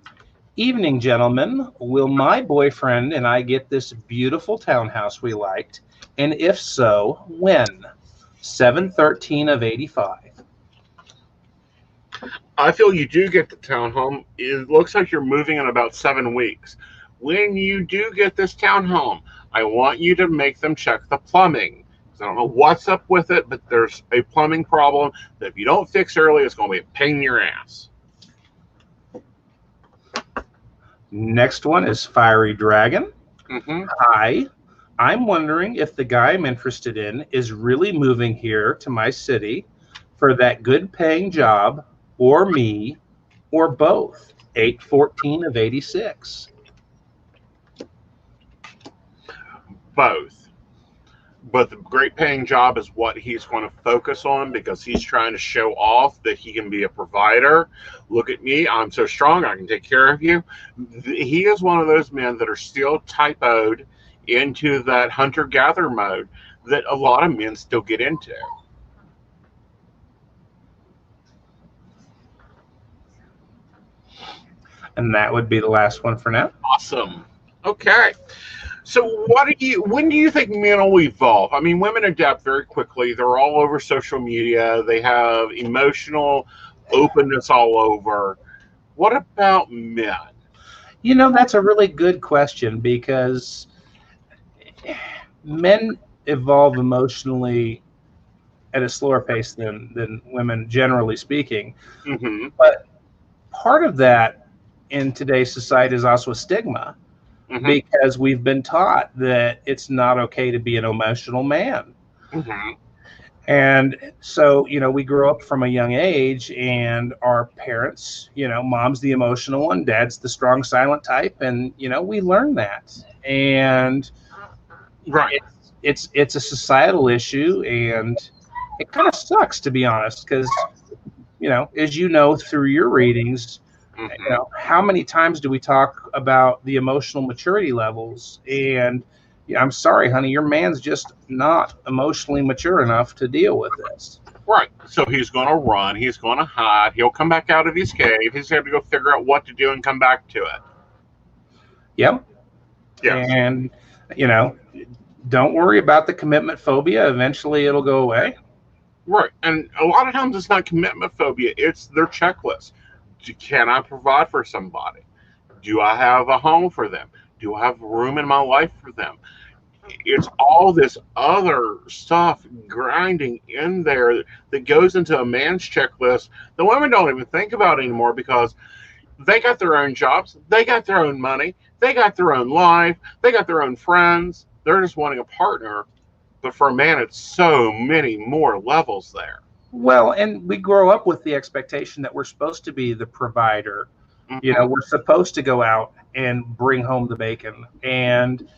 Evening, gentlemen. Will my boyfriend and I get this beautiful townhouse we liked? And if so, when? 713 of 85. I feel you do get the townhome. It looks like you're moving in about 7 weeks. When you do get this townhome, I want you to make them check the plumbing. I don't know what's up with it, but there's a plumbing problem that if you don't fix early, it's going to be a pain in your ass. Next one is Fiery Dragon. Mm-hmm. Hi. I'm wondering if the guy I'm interested in is really moving here to my city for that good paying job, or me, or both. 814 of 86. Both. But the great paying job is what he's going to focus on because he's trying to show off that he can be a provider. Look at me. I'm so strong. I can take care of you. He is one of those men that are still typoed into that hunter-gatherer mode that a lot of men still get into. And that would be the last one for now. Awesome. Okay. So when do you think men will evolve? I mean, women adapt very quickly. They're all over social media. They have emotional openness all over. What about men? That's a really good question because men evolve emotionally at a slower pace than women, generally speaking. Mm-hmm. But part of that in today's society is also a stigma. Mm-hmm. Because we've been taught that it's not okay to be an emotional man. Mm-hmm. And so, we grow up from a young age and our parents, mom's the emotional one, dad's the strong, silent type. And, we learn that. And Right. it's a societal issue. And it kind of sucks, to be honest, because, as through your readings, Mm-hmm. How many times do we talk about the emotional maturity levels? And I'm sorry, honey, your man's just not emotionally mature enough to deal with this. Right. So he's going to run. He's going to hide. He'll come back out of his cave. He's going to go figure out what to do and come back to it. Yep. Yes. And, don't worry about the commitment phobia. Eventually it'll go away. Right. And a lot of times it's not commitment phobia. It's their checklist. Can I provide for somebody? Do I have a home for them? Do I have room in my life for them? It's all this other stuff grinding in there that goes into a man's checklist the women don't even think about anymore because they got their own jobs, they got their own money, they got their own life, they got their own friends. They're just wanting a partner. But for a man, it's so many more levels there. Well, and we grow up with the expectation that we're supposed to be the provider. Mm-hmm. We're supposed to go out and bring home the bacon. And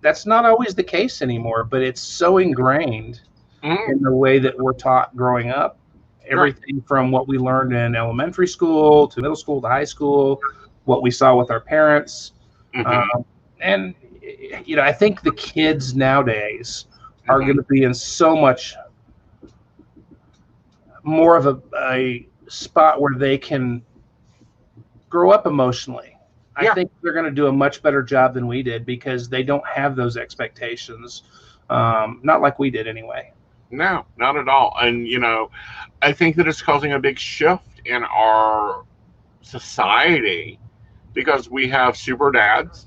that's not always the case anymore, but it's so ingrained in the way that we're taught growing up. Everything from what we learned in elementary school to middle school to high school, what we saw with our parents. Mm-hmm. And, I think the kids nowadays are going to be in so much more of a spot where they can grow up emotionally. I think they're going to do a much better job than we did because they don't have those expectations. Not like we did anyway. No, not at all. And, I think that it's causing a big shift in our society because we have super dads.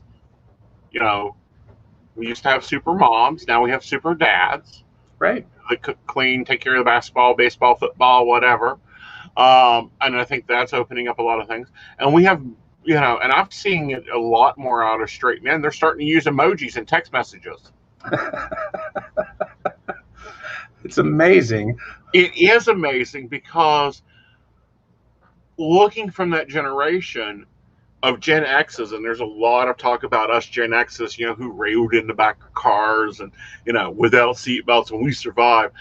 We used to have super moms. Now we have super dads. Right. They cook, clean, take care of the basketball, baseball, football, whatever. And I think that's opening up a lot of things. And we have, and I'm seeing it a lot more out of straight men. They're starting to use emojis in text messages. It's amazing. It is amazing because looking from that generation, of Gen X's, and there's a lot of talk about us Gen X's, who rode in the back of cars and, without seatbelts, and we survived.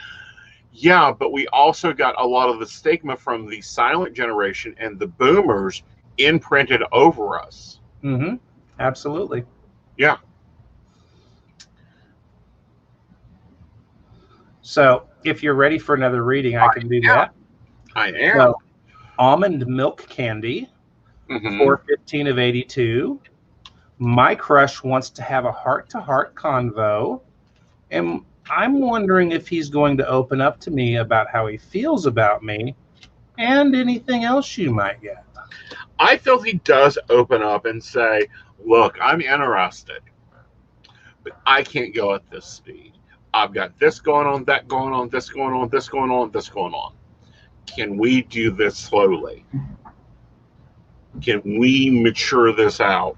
Yeah, but we also got a lot of the stigma from the silent generation and the boomers imprinted over us. Mm-hmm. Absolutely. Yeah. So if you're ready for another reading, I can do that. I am. So, almond milk candy, Mhm. 415 of 82. My crush wants to have a heart-to-heart convo, and I'm wondering if he's going to open up to me about how he feels about me and anything else you might get. I feel he does open up and say, look, I'm interested, but I can't go at this speed. I've got this going on, that going on, this going on, this going on, this going on. Can we do this slowly? Can we mature this out?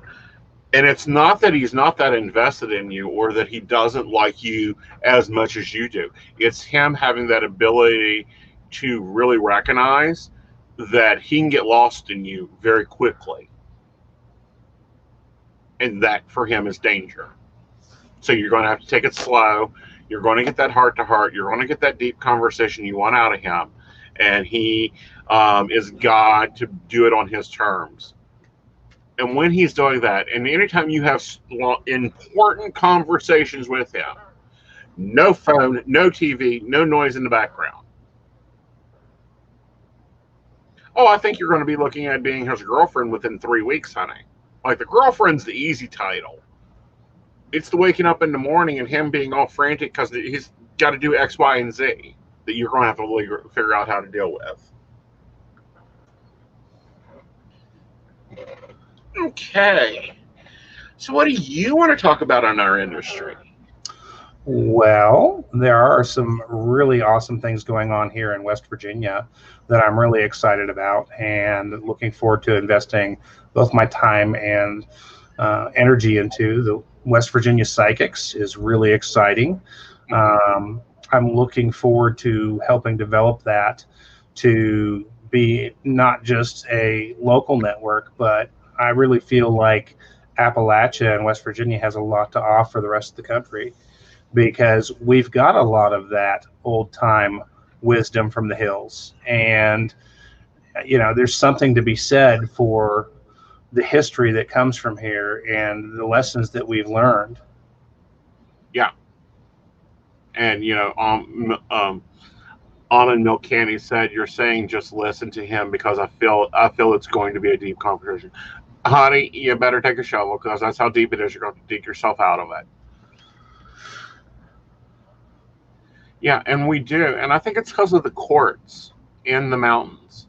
And it's not that he's not that invested in you or that he doesn't like you as much as you do. It's him having that ability to really recognize that he can get lost in you very quickly. And that for him is danger. So you're going to have to take it slow. You're going to get that heart to heart. You're going to get that deep conversation you want out of him. And he is God to do it on his terms. And when he's doing that, and anytime you have important conversations with him, no phone, no TV, no noise in the background. Oh, I think you're going to be looking at being his girlfriend within 3 weeks, honey. Like, the girlfriend's the easy title. It's the waking up in the morning and him being all frantic because he's got to do X, Y, and Z that you're going to have to figure out how to deal with. Okay. So what do you want to talk about on our industry? Well, there are some really awesome things going on here in West Virginia that I'm really excited about and looking forward to investing both my time and energy into. The West Virginia Psychics is really exciting. I'm looking forward to helping develop that to be not just a local network, but I really feel like Appalachia and West Virginia has a lot to offer the rest of the country, because we've got a lot of that old time wisdom from the hills. And, there's something to be said for the history that comes from here and the lessons that we've learned. Yeah. And, Almond Milk Candy said, you're saying just listen to him because I feel it's going to be a deep conversation. Honey, you better take a shovel because that's how deep it is. You're going to dig yourself out of it. Yeah, and we do. And I think it's because of the courts in the mountains.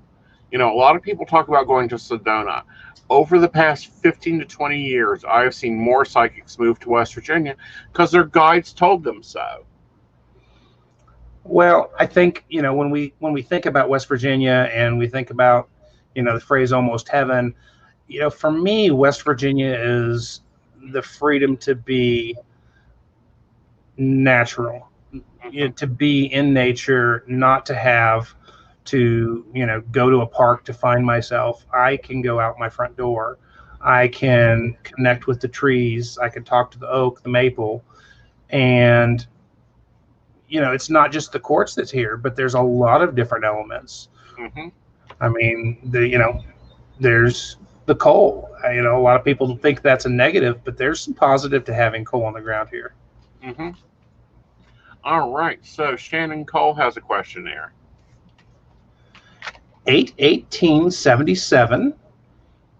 A lot of people talk about going to Sedona. Over the past 15 to 20 years, I have seen more psychics move to West Virginia because their guides told them so. Well, I think, when we think about West Virginia and we think about, the phrase almost heaven, for me, West Virginia is the freedom to be natural, to be in nature, not to have to, go to a park to find myself. I can go out my front door. I can connect with the trees. I can talk to the oak, the maple. And, it's not just the quartz that's here, but there's a lot of different elements. Mm-hmm. I mean, there's the coal. A lot of people think that's a negative, but there's some positive to having coal on the ground here. Mm-hmm. All right. So Shannon Cole has a question there. 8/18/77.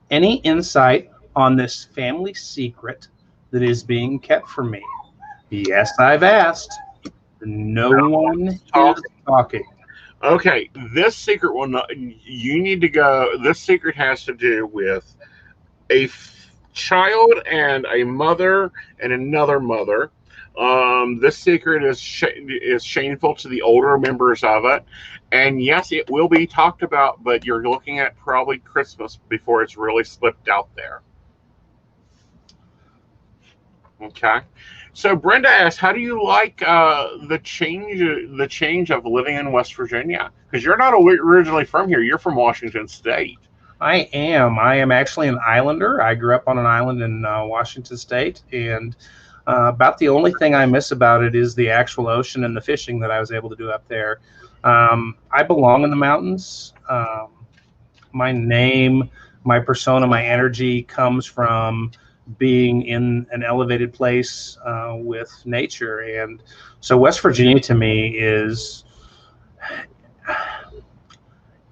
Any insight on this family secret that is being kept from me? Yes, I've asked. No one is talking. Okay, this secret will not. You need to go. This secret has to do with a child and a mother and another mother. This secret is shameful to the older members of it, and yes, it will be talked about. But you're looking at probably Christmas before it's really slipped out there. Okay. So Brenda asks, how do you like the change of living in West Virginia? Because you're not originally from here. You're from Washington State. I am. I am actually an islander. I grew up on an island in Washington State, and about the only thing I miss about it is the actual ocean and the fishing that I was able to do up there. I belong in the mountains. My name, my persona, my energy comes from being in an elevated place with nature. And so West Virginia to me is,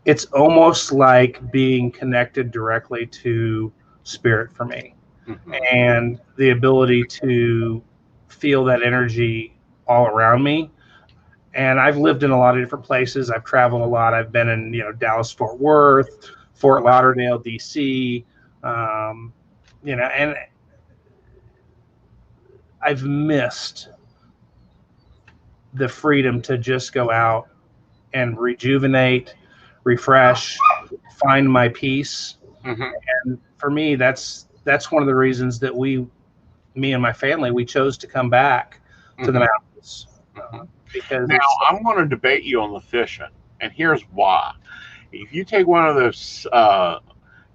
it's almost like being connected directly to spirit for me. Mhm. And the ability to feel that energy all around me. And I've lived in a lot of different places. I've traveled a lot. I've been in, Dallas, Fort Worth, Fort Lauderdale, DC, and I've missed the freedom to just go out and rejuvenate, refresh, find my peace. Mhm. And for me, that's one of the reasons that me and my family, we chose to come back to the Mhm. mountains. Mhm. Because Now, I'm going to debate you on the fishing, and here's why. If you take one of those,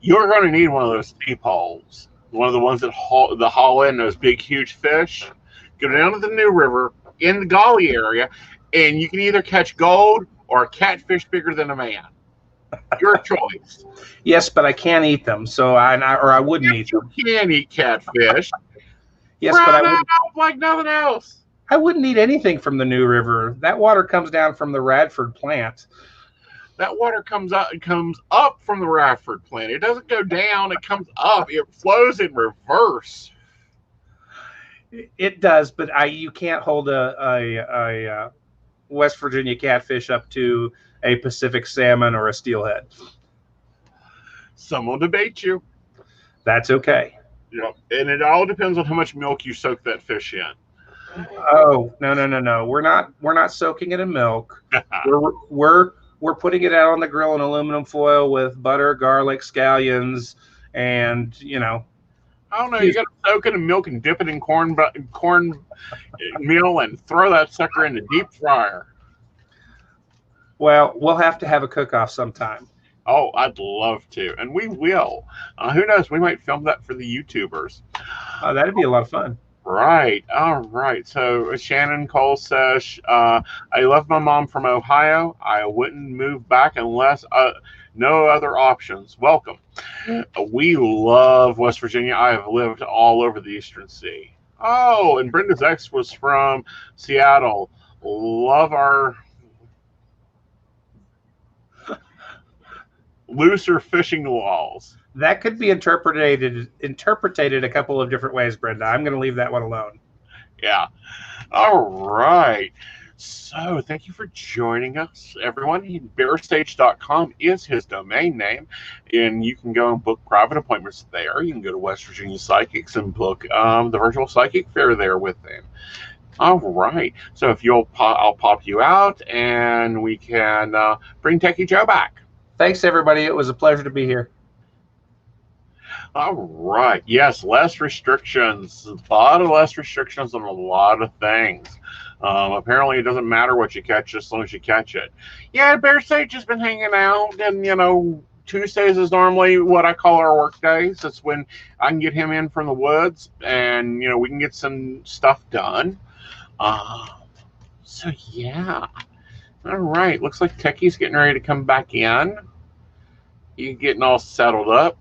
you're going to need one of those sea poles, one of the ones that haul in those big, huge fish. Go down to the New River in the Golly area, and you can either catch gold or a catfish bigger than a man. Your choice. yes, but I can't eat them, so I wouldn't eat them. You can eat catfish. Yes, Fry but that up like nothing else. I wouldn't eat anything from the New River. That water comes down from the Radford plant. That water comes up from the Radford plant. It doesn't go down, it comes up. It flows in reverse. It does, but you can't hold a West Virginia catfish up to a Pacific salmon or a steelhead. Some will debate you. That's okay. And it all depends on how much milk you soak that fish in. Oh, no. We're not soaking it in milk. We're putting it out on the grill in aluminum foil with butter, garlic, scallions, and I don't know. You got to soak it in milk and dip it in corn meal and throw that sucker in the deep fryer. Well, we'll have to have a cook-off sometime. Oh, I'd love to, and we will. Who knows? We might film that for the YouTubers. That'd be a lot of fun. Right. All right. So Shannon Cole says, I love my mom from Ohio. I wouldn't move back unless no other options. Welcome. We love West Virginia. I have lived all over the Eastern Sea. Oh, and Brenda's ex was from Seattle. Love our looser fishing laws. That could be interpreted a couple of different ways, Brenda. I'm going to leave that one alone. Yeah. All right. So thank you for joining us, everyone. BearStage.com is his domain name, and you can go and book private appointments there. You can go to West Virginia Psychics and book the virtual psychic fair there with them. All right. So if I'll pop you out, and we can bring Techy Joe back. Thanks, everybody. It was a pleasure to be here. All right. Yes, less restrictions. A lot of less restrictions on a lot of things. Apparently, it doesn't matter what you catch as long as you catch it. Yeah, Bear Sage has been hanging out, and Tuesdays is normally what I call our work days. That's when I can get him in from the woods, and we can get some stuff done. So yeah. All right. Looks like Techy's getting ready to come back in. You getting all settled up.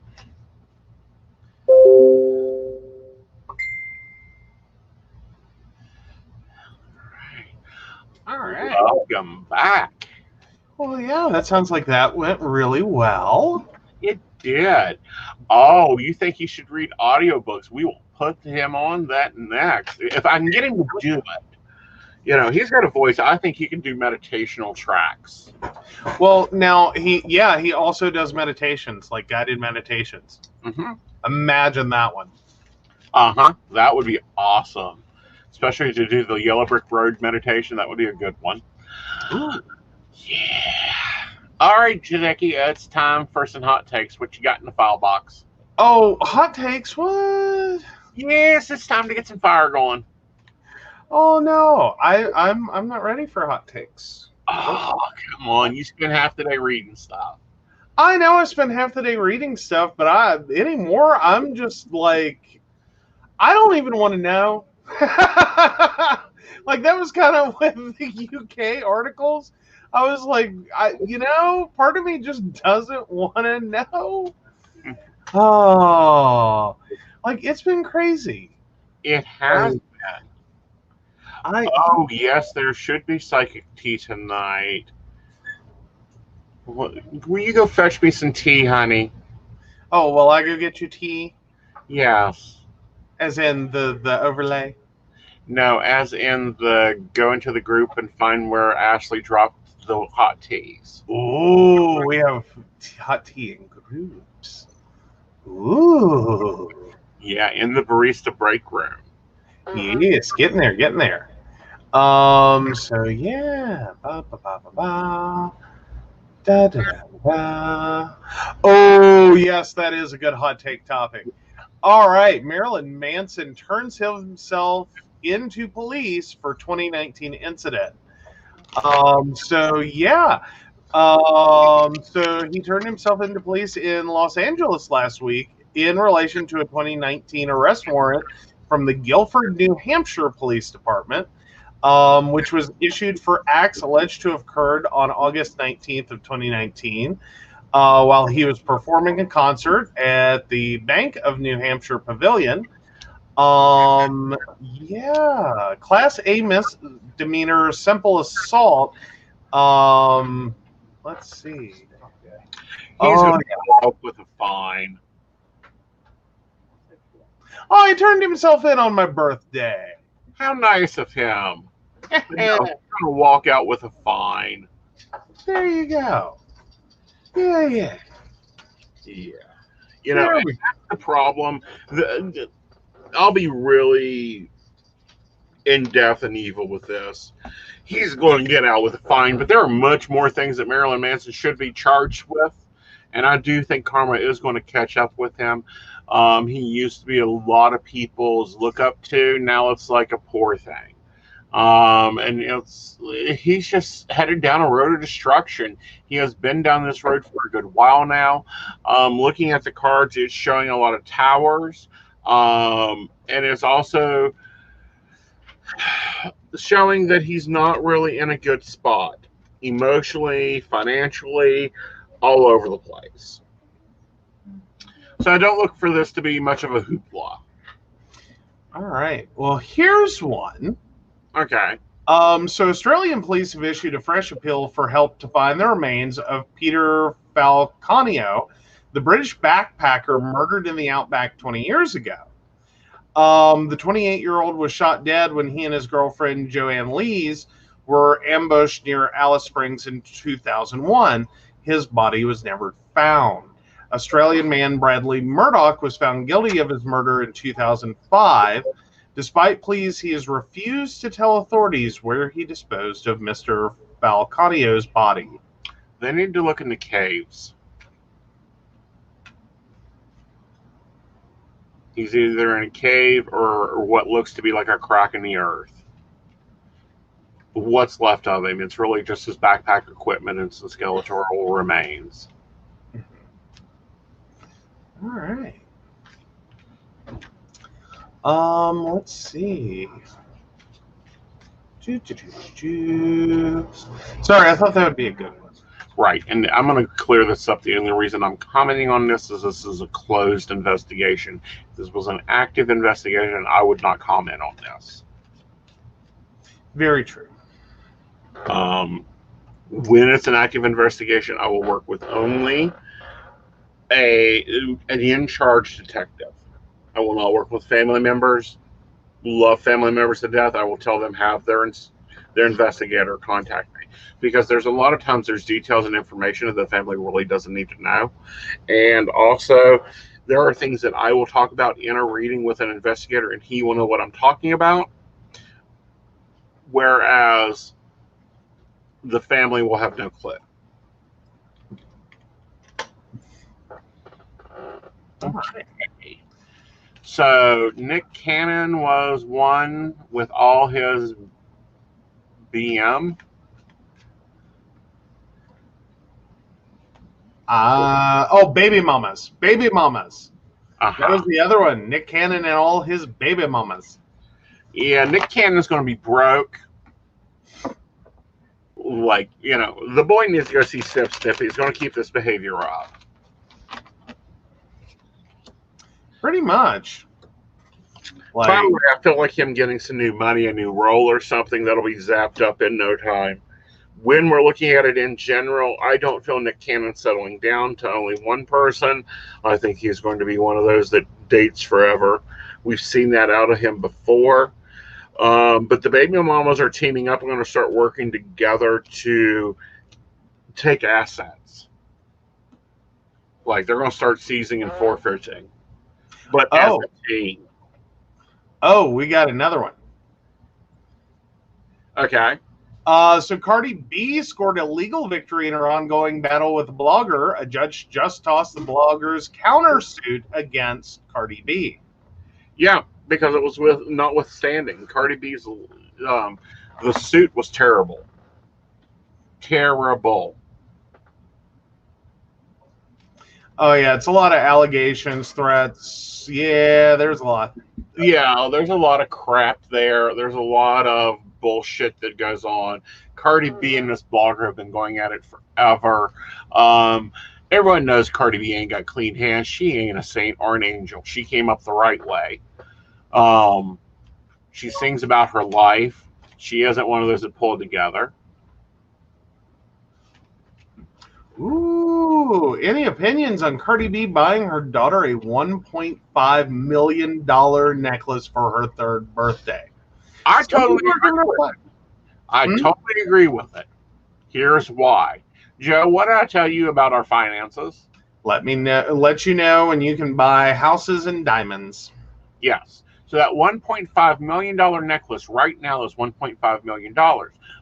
All right. Welcome back. Well, yeah, that sounds like that went really well. It did. Oh, you think he should read audiobooks? We will put him on that next. If I can get him to do it. He's got a voice. I think he can do meditational tracks. Well, now he also does meditations, like guided meditations. Mm-hmm. Imagine that one. That would be awesome. Especially to do the Yellow Brick Road meditation. That would be a good one. Ooh. Yeah. All right, Janeki, it's time for some hot takes. What you got in the file box? Oh, hot takes? What? Yes, it's time to get some fire going. Oh no, I'm not ready for hot takes. Oh, come on. You spend half the day reading stuff. I know I spend half the day reading stuff, but anymore I'm just like, I don't even want to know. Like that was kind of with the UK articles. I was like, part of me just doesn't want to know. Oh, like it's been crazy. It has Like, been. I Oh, yes, there should be psychic tea tonight. Will you go fetch me some tea, honey? oh well, I go get you tea, Yes. as in the overlay. No, as in the go into the group and find where Ashley dropped the hot teas. Ooh, we have hot tea in groups. Ooh, Yeah, in the barista break room. yes, getting there, getting there. So yeah, ba, ba, ba, ba, ba. Da, da, da, da. Oh yes, that is a good hot take topic. All right, Marilyn Manson turns himself into police for 2019 incident. So yeah, so he turned himself into police in Los Angeles last week in relation to a 2019 arrest warrant from the Guilford, New Hampshire Police Department, which was issued for acts alleged to have occurred on August 19th of 2019 while he was performing a concert at the Bank of New Hampshire Pavilion. Yeah, Class A misdemeanor, simple assault. Let's see. He's Oh, going to go up with a fine. oh, he turned himself in on my birthday. How nice of him. No, he's going to walk out with a fine. There you go. Yeah, yeah. Yeah. You know, There and we that's the problem. I'll be really in depth and evil with this. He's going to get out with a fine, but there are much more things that Marilyn Manson should be charged with. And I do think karma is going to catch up with him. He used to be a lot of people's look up to. Now it's like a poor thing. And he's just headed down a road of destruction. He has been down this road for a good while now. Looking at the cards, it's showing a lot of towers. And it's also showing that he's not really in a good spot emotionally, financially, all over the place. So I don't look for this to be much of a hoopla. All right. Well, here's one. Okay. So Australian police have issued a fresh appeal for help to find the remains of Peter Falconio, the British backpacker murdered in the outback 20 years ago. The 28-year-old was shot dead when he and his girlfriend Joanne Lees were ambushed near Alice Springs in 2001. His body was never found. Australian man Bradley Murdoch was found guilty of his murder in 2005. Despite pleas, he has refused to tell authorities where he disposed of Mr. Falconio's body. They need to look in the caves. He's either in a cave or what looks to be like a crack in the earth. What's left of him? It's really just his backpack equipment and some skeletal remains. All right. Let's see. Sorry, I thought that would be a good one. Right, and I'm going to clear this up. The only reason I'm commenting on this is a closed investigation. If this was an active investigation, I would not comment on this. Very true. When it's an active investigation, I will work with only an in-charge detective. I will not work with family members. Love family members to death. I will tell them have their investigator contact me, because there's a lot of times there's details and information that the family really doesn't need to know. And also, there are things that I will talk about in a reading with an investigator and he will know what I'm talking about, whereas the family will have no clue. Okay. So Nick Cannon was one with all his BM. Baby mamas. Baby mamas. That was Uh-huh. the other one. Nick Cannon and all his baby mamas. Yeah, Nick Cannon's going to be broke. Like, the boy needs to go see Step Step. He's going to keep this behavior up. Pretty much. Like, Probably, I feel like him getting some new money, a new role or something, that'll be zapped up in no time. When we're looking at it in general, I don't feel Nick Cannon settling down to only one person. I think he's going to be one of those that dates forever. We've seen that out of him before. But the baby mamas are teaming up and going to start working together to take assets. Like, they're going to start seizing and forfeiting. But as a team. Oh, we got another one. Okay. So Cardi B scored a legal victory in her ongoing battle with the blogger. A judge just tossed the blogger's countersuit against Cardi B. Yeah, because it was notwithstanding. Cardi B's the suit was terrible. Terrible. Oh yeah, it's a lot of allegations, threats. Yeah, there's a lot. Yeah, there's a lot of crap there. There's a lot of bullshit that goes on. Cardi B and this blogger have been going at it forever. Everyone knows Cardi B ain't got clean hands. She ain't a saint or an angel. She came up the right way. She sings about her life. She isn't one of those that pull it together. Ooh, any opinions on Cardi B buying her daughter a $1.5 million necklace for her 3rd birthday? I totally agree with it. Here's why. Joe, what did I tell you about our finances? Let you know, and you can buy houses and diamonds. Yes. So that $1.5 million necklace right now is $1.5 million.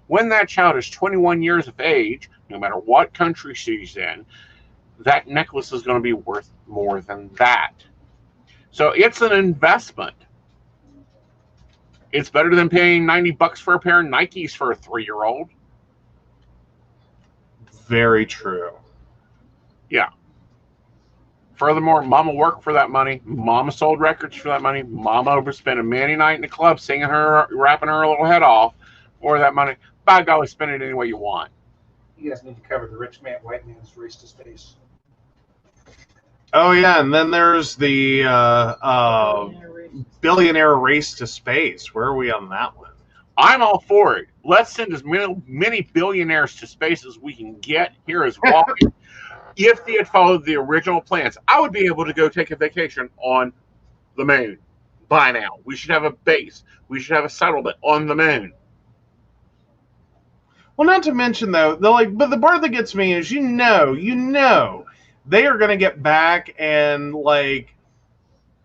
When that child is 21 years of age, no matter what country she's in, that necklace is going to be worth more than that. So it's an investment. It's better than paying $90 for a pair of Nikes for a 3-year-old. Very true. Yeah. Furthermore, Mama worked for that money. Mama sold records for that money. Mama overspent a many night in the club singing her, rapping her little head off for that money. By golly, spend it any way you want. You guys need to cover the rich man, white man's race to space. Oh yeah, and then there's the billionaire race to space. Where are we on that one? I'm all for it. Let's send as many billionaires to space as we can get. Here is why. If they had followed the original plans, I would be able to go take a vacation on the moon by now. We should have a base. We should have a settlement on the moon. Well, not to mention though, but the part that gets me is they are going to get back and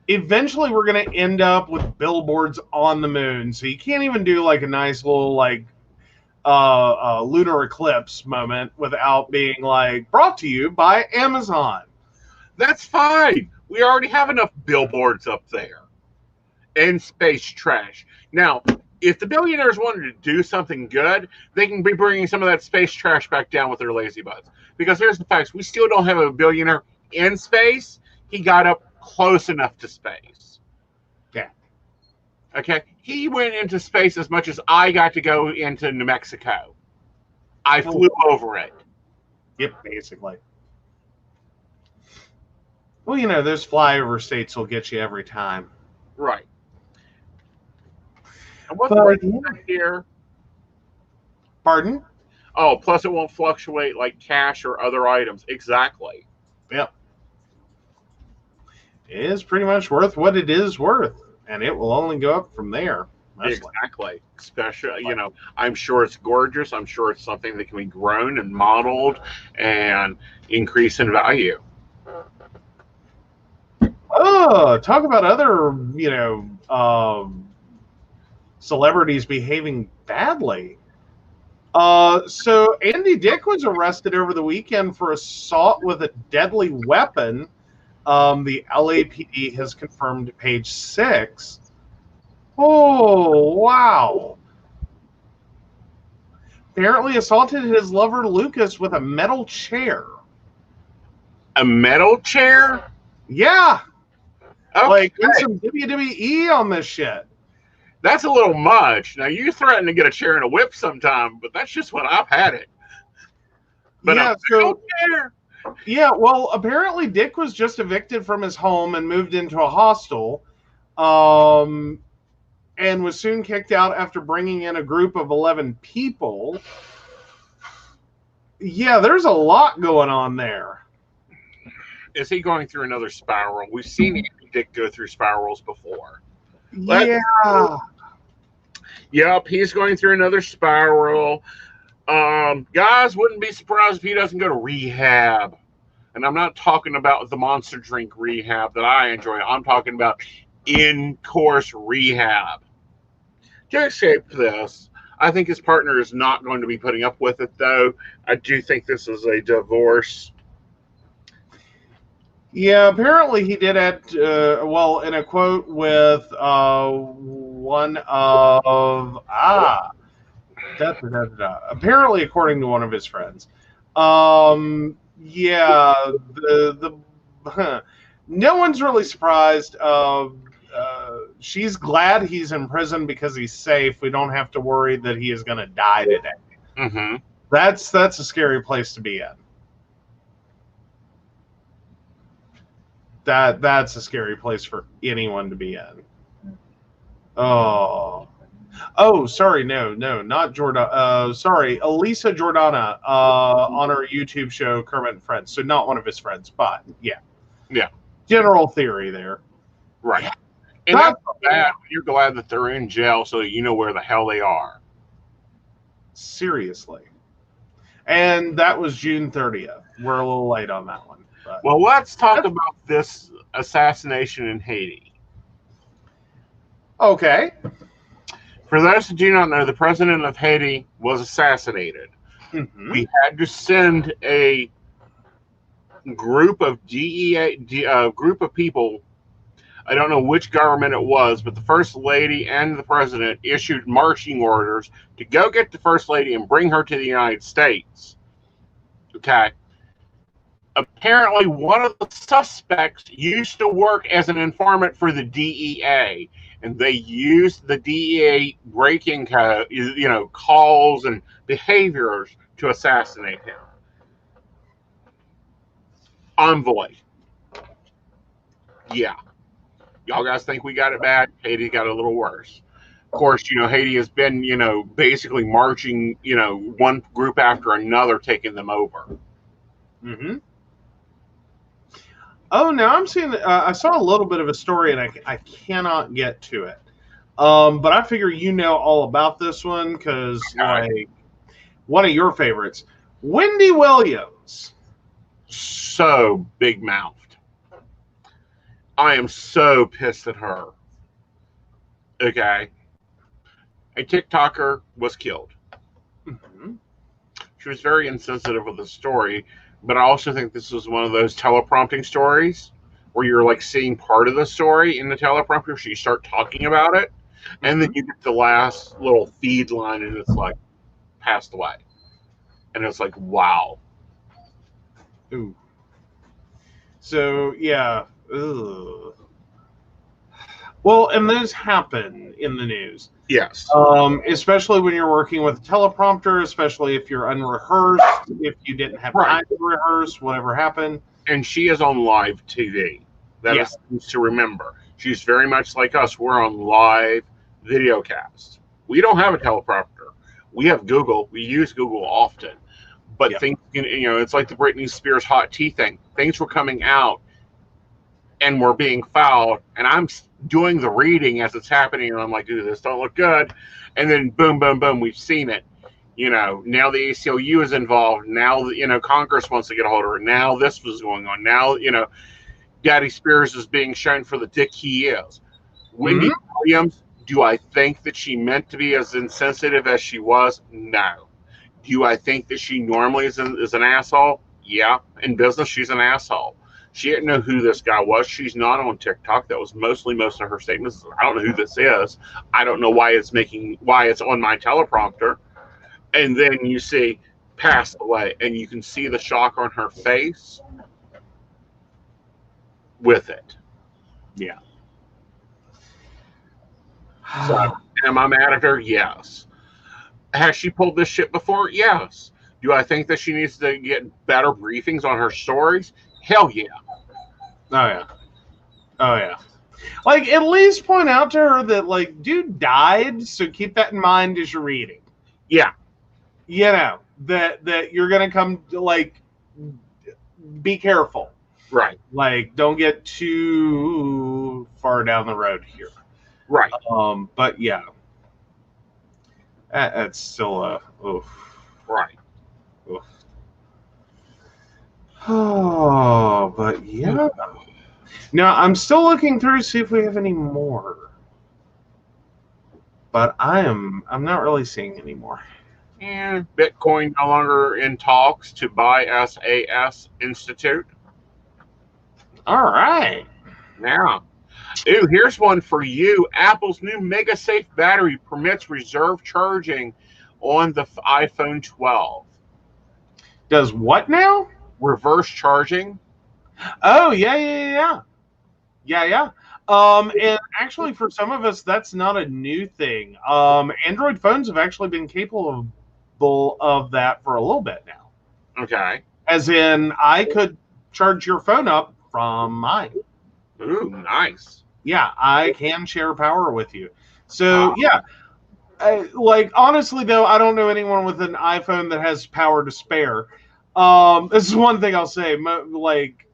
eventually we're going to end up with billboards on the moon. So you can't even do a nice little lunar eclipse moment without being brought to you by Amazon. That's fine. We already have enough billboards up there and space trash. Now, if the billionaires wanted to do something good, they can be bringing some of that space trash back down with their lazy butts. Because here's the facts. We still don't have a billionaire in space. He got up close enough to space. Yeah. Okay? He went into space as much as I got to go into New Mexico. I flew over it. Yep, basically. Well, those flyover states will get you every time. Right. And what's the here? Pardon? Oh, plus it won't fluctuate like cash or other items. Exactly. Yep. It is pretty much worth what it is worth, and it will only go up from there. Exactly. Especially, I'm sure it's gorgeous. I'm sure it's something that can be grown and modeled and increase in value. Oh, talk about other, celebrities behaving badly. So Andy Dick was arrested over the weekend for assault with a deadly weapon. The LAPD has confirmed to Page 6. Oh, wow. Apparently assaulted his lover Lucas with a metal chair. A metal chair? Yeah, Okay. like in some WWE on this shit. That's a little much. Now, you threaten to get a chair and a whip sometime, but that's just when I've had it. But Yeah, a so metal chair? yeah, well, apparently Dick was just evicted from his home and moved into a hostel, and was soon kicked out after bringing in a group of 11 people. Yeah, there's a lot going on there. Is he going through another spiral? We've seen Dick go through spirals before. Yeah. Yep, he's going through another spiral. Guys, wouldn't be surprised if he doesn't go to rehab. And I'm not talking about the monster drink rehab that I enjoy. I'm talking about in-course rehab. To escape this, I think his partner is not going to be putting up with it, though. I do think this is a divorce. Yeah, apparently he did it, well, in a quote with one of, apparently according to one of his friends. Yeah, no one's really surprised. She's glad he's in prison because he's safe. We don't have to worry that he is going to die today. Mm-hmm. That's a scary place to be in. That's a scary place for anyone to be in. Oh, sorry, no, not Jordan. Sorry, Elisa Jordana on her YouTube show Kermit and Friends. So not one of his friends, but yeah. General theory there. Right. And that's bad. You're glad that they're in jail so that you know where the hell they are. Seriously. And that was June 30th. We're a little late on that one. But. Well, let's talk about this assassination in Haiti. Okay. For those who do not know, the president of Haiti was assassinated. Mm-hmm. We had to send a group of group of people. I don't know which government it was, but the first lady and the president issued marching orders to go get the first lady and bring her to the United States. Okay. Apparently, one of the suspects used to work as an informant for the DEA, and they used the DEA breaking calls and behaviors to assassinate him. Envoy. Yeah. Y'all guys think we got it bad? Haiti got a little worse. Of course, Haiti has been, basically marching, one group after another, taking them over. Mm-hmm. Oh, now I'm seeing. I saw a little bit of a story, and I cannot get to it. But I figure you know all about this one because, like, one of your favorites, Wendy Williams. So big-mouthed. I am so pissed at her. Okay. A TikToker was killed. Mm-hmm. She was very insensitive with the story. But I also think this was one of those teleprompting stories where you're like seeing part of the story in the teleprompter, so you start talking about it, and then you get the last little feed line, and it's like passed away, and it's like, wow. Ooh. So yeah. Ugh. Well, and those happen in the news. Yes. Especially when you're working with a teleprompter, especially if you're unrehearsed, if you didn't have time to rehearse, whatever happened. And she is on live TV. That is something to remember. She's very much like us. We're on live video cast. We don't have a teleprompter. We have Google. We use Google often. But things, it's like the Britney Spears hot tea thing. Things were coming out and were being fouled, and I'm doing the reading as it's happening, and I'm like, "Ooh, this don't look good." And then boom, boom, boom, we've seen it. Now the ACLU is involved. Now, Congress wants to get a hold of her. Now this was going on. Now, Daddy Spears is being shown for the dick he is. Wendy Williams, do I think that she meant to be as insensitive as she was? No. Do I think that she normally is an asshole? Yeah. In business, she's an asshole. She didn't know who this guy was. She's not on TikTok. That was most of her statements. I don't know who this is. I don't know why it's on my teleprompter. And then you see passed away, and you can see the shock on her face. with it. Yeah. So, am I mad at her? Yes. Has she pulled this shit before? Yes. Do I think that she needs to get better briefings on her stories? Hell yeah. Oh yeah. Oh yeah. Like, at least point out to her that, like, dude died, so keep that in mind as you're reading. Yeah. You know, that you're gonna come to, like, be careful. Right. Like, don't get too far down the road here. Right. But yeah. That's still a oof. Right. Oof. Oh, but yeah. Now I'm still looking through to see if we have any more. But I'm not really seeing any more. And Bitcoin no longer in talks to buy SAS Institute. All right. Now, ooh, here's one for you. Apple's new MegaSafe battery permits reserve charging on the iPhone 12. Does what now? Reverse charging. Oh, yeah. And actually, for some of us, that's not a new thing. Android phones have actually been capable of that for a little bit now. Okay. As in, I could charge your phone up from mine. Ooh, nice. Yeah, I can share power with you. So, yeah. Like, honestly, though, I don't know anyone with an iPhone that has power to spare. This is one thing I'll say. Like,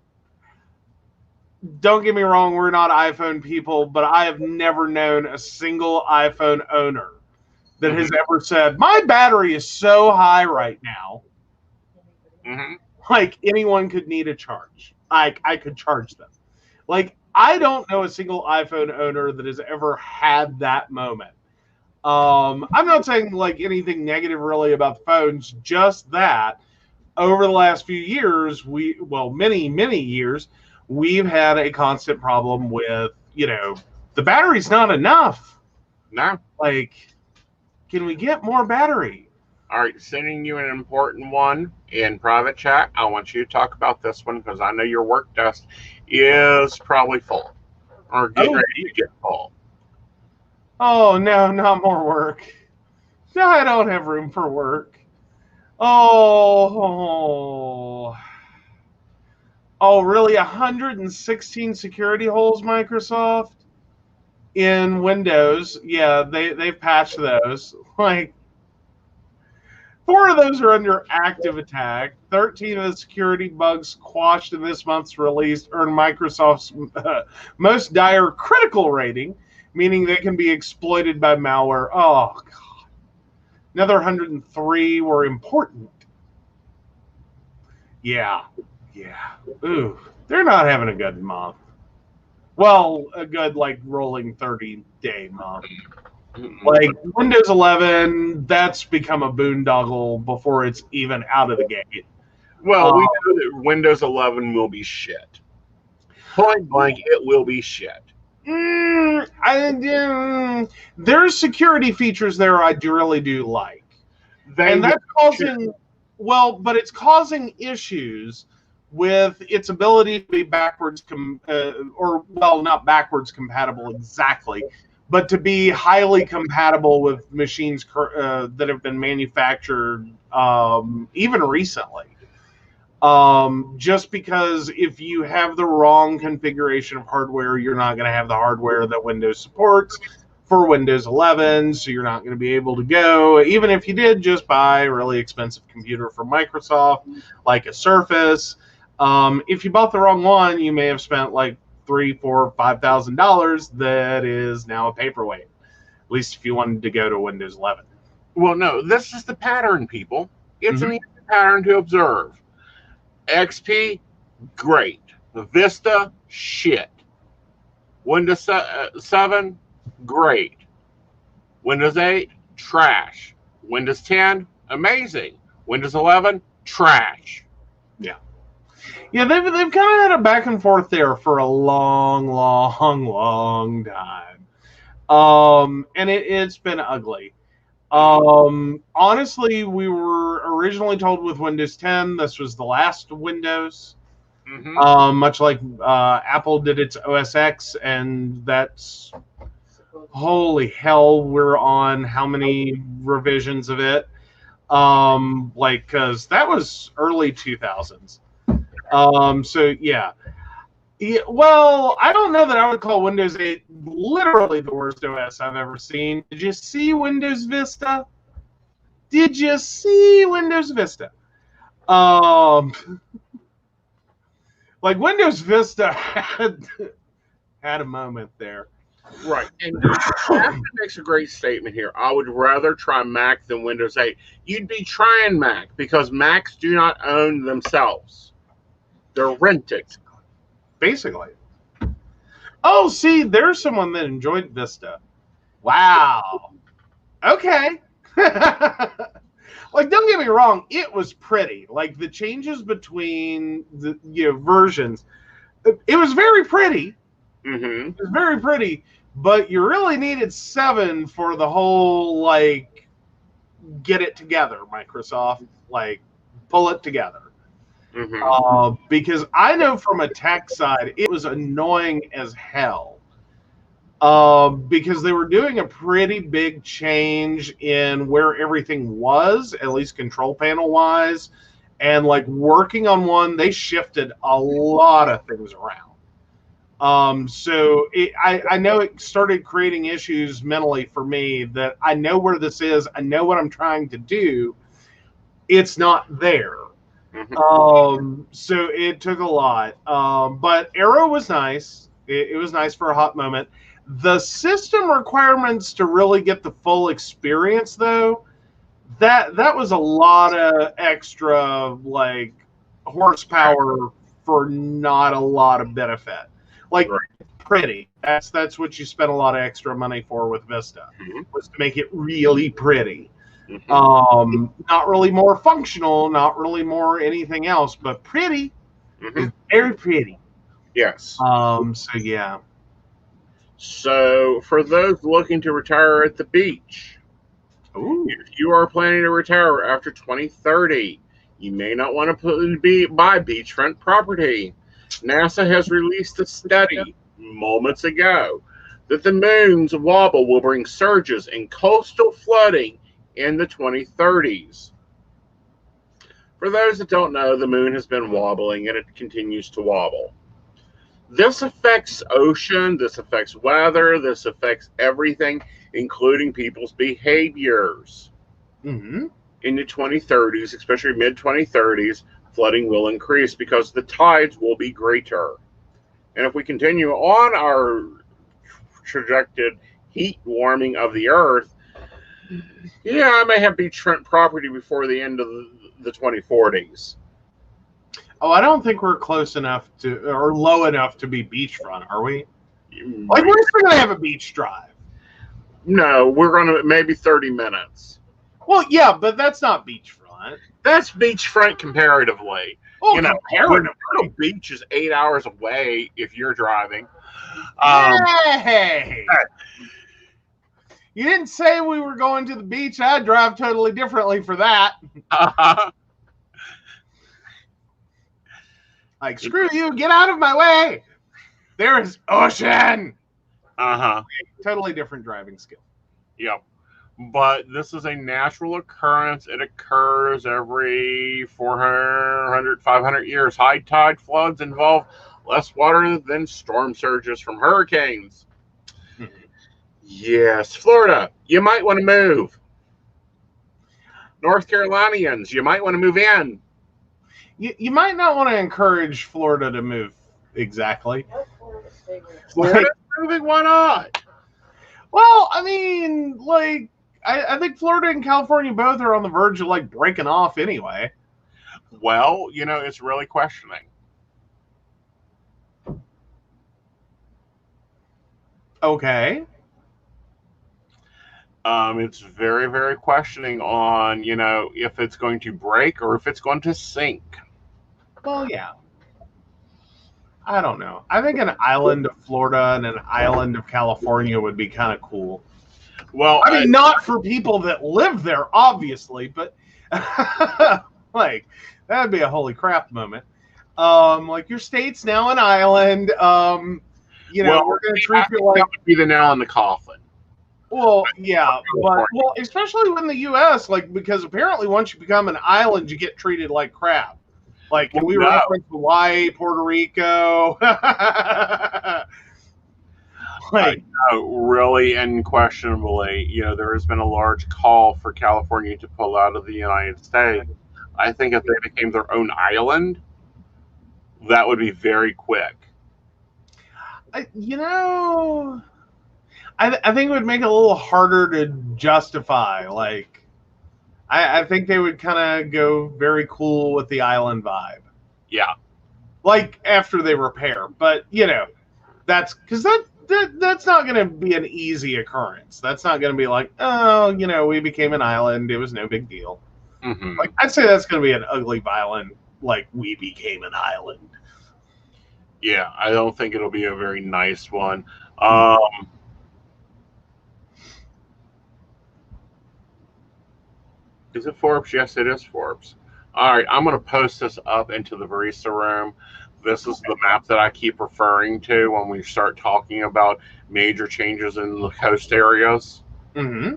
don't get me wrong, we're not iPhone people, but I have never known a single iPhone owner that has ever said, my battery is so high right now. Mm-hmm. Like, anyone could need a charge. I could charge them. Like, I don't know a single iPhone owner that has ever had that moment. I'm not saying, like, anything negative really about the phones, just that over the last few years, many years, we've had a constant problem with, the battery's not enough. No. Like, can we get more battery? All right, sending you an important one in private chat. I want you to talk about this one because I know your work desk is probably full or getting ready to get full. Oh, no, not more work. No, I don't have room for work. Oh, really? 116 security holes, Microsoft? In Windows. Yeah, they've patched those. Like, 4 of those are under active attack. 13 of the security bugs quashed in this month's release earned Microsoft's most dire critical rating, meaning they can be exploited by malware. Oh, God. Another 103 were important. Yeah. Ooh, they're not having a good month. Well, a good, like, rolling 30-day month. Like, Windows 11, that's become a boondoggle before it's even out of the gate. Well, we know that Windows 11 will be shit. Point blank, it will be shit. There's security features there I really do like. And that's causing, but it's causing issues with its ability to be not backwards compatible exactly, but to be highly compatible with machines that have been manufactured even recently. Just because if you have the wrong configuration of hardware, you're not going to have the hardware that Windows supports for Windows 11, so you're not going to be able to go. Even if you did just buy a really expensive computer from Microsoft, like a Surface, if you bought the wrong one, you may have spent like $3,000, $4,000, $5,000 that is now a paperweight. At least if you wanted to go to Windows 11. Well, no, this is the pattern, people. It's an easy pattern to observe. XP, great. Vista, shit. Windows 7, great. Windows 8, trash. Windows 10, amazing. Windows 11, trash. Yeah, they've kind of had a back and forth there for a long time. And it's been ugly. Honestly, we were originally told with Windows 10 this was the last Windows. Much like Apple did its OS X, and that's holy hell. We're on how many revisions of it? Like, because that was early 2000s. So yeah. Yeah, well, I don't know that I would call Windows 8 literally the worst OS I've ever seen. Did you see Windows Vista? Did you see Windows Vista? Like Windows Vista had a moment there. Right. And Catherine makes a great statement here. I would rather try Mac than Windows 8. You'd be trying Mac because Macs do not own themselves. They're rented. Basically. Oh, see, there's someone that enjoyed Vista. Wow. Okay. Like, don't get me wrong, it was pretty. Like the changes between the versions, it was very pretty. Mm-hmm. It was very pretty, but you really needed 7 for the whole like get it together, Microsoft. Like pull it together. Mm-hmm. Because I know from a tech side, it was annoying as hell. Because they were doing a pretty big change in where everything was, at least control panel wise, and like working on one, they shifted a lot of things around. So I know it started creating issues mentally for me that I know where this is, I know what I'm trying to do, it's not there. Mm-hmm. So it took a lot. But Arrow was nice. It was nice for a hot moment. The system requirements to really get the full experience, though, that was a lot of extra like horsepower for not a lot of benefit. Like Right. pretty. That's what you spent a lot of extra money for with Vista, Mm-hmm. was to make it really pretty. Mm-hmm. Not really more functional, not really more anything else, but pretty. Mm-hmm. Very pretty. Yes. So yeah. So, for those looking to retire at the beach, Ooh. if you are planning to retire after 2030, you may not want to buy beachfront property. NASA has released a study moments ago that the moon's wobble will bring surges in coastal flooding in the 2030s. For those that don't know, the moon has been wobbling and it continues to wobble. This affects ocean, this affects weather, this affects everything, including people's behaviors. Mm-hmm. In the 2030s, especially mid-2030s, flooding will increase because the tides will be greater. And if we continue on our trajectory heat warming of the Earth, yeah, I may have beachfront property before the end of the 2040s. Oh, I don't think we're close enough to, or low enough to be beachfront, are we? Like, we're still going to have a beach drive. No, we're going to maybe 30 minutes. Well, yeah, but that's not beachfront. That's beachfront comparatively. Oh, You know, comparatively. the beach is 8 hours away if you're driving. Hey! You didn't say we were going to the beach. I'd drive totally differently for that. Like, screw you, get out of my way. There is ocean. Totally different driving skill. Yep. But this is a natural occurrence. It occurs every 400, 500 years. High tide floods involve less water than storm surges from hurricanes. Yes, Florida, you might want to move. North Carolinians, you might want to move in. You might not want to encourage Florida to move exactly. Florida's moving, why not? Well, I mean, like, I think Florida and California both are on the verge of, like, breaking off anyway. Well, you know, it's really questioning. Okay. It's very, very questioning on, you know, if it's going to break or if it's going to sink. Well, yeah. I don't know. I think an island of Florida and an island of California would be kind of cool. Well, I mean, not for people that live there, obviously, but like, that would be a holy crap moment. Like your state's now an island. You know, Well, we're going to I treat think you like. that would be the nail in the coffin. Well, yeah, but well, especially in the U.S., like because apparently once you become an island, you get treated like crap. Like, can we No. reference Hawaii, Puerto Rico? Like, Really unquestionably, there has been a large call for California to pull out of the United States. I think if they became their own island, that would be very quick. you know, I think it would make it a little harder to justify. Like, I think they would kind of go very cool with the island vibe. Yeah. Like after they repair, but that's because that's not going to be an easy occurrence. That's not going to be like, oh, we became an island. It was no big deal. Mm-hmm. Like I'd say that's going to be an ugly, violent, like we became an island. Yeah, I don't think it'll be a very nice one. Is it Forbes? Yes, it is Forbes. All right, I'm going to post this up into the barista room. This is the map that I keep referring to when we start talking about major changes in the coast areas. Mm-hmm.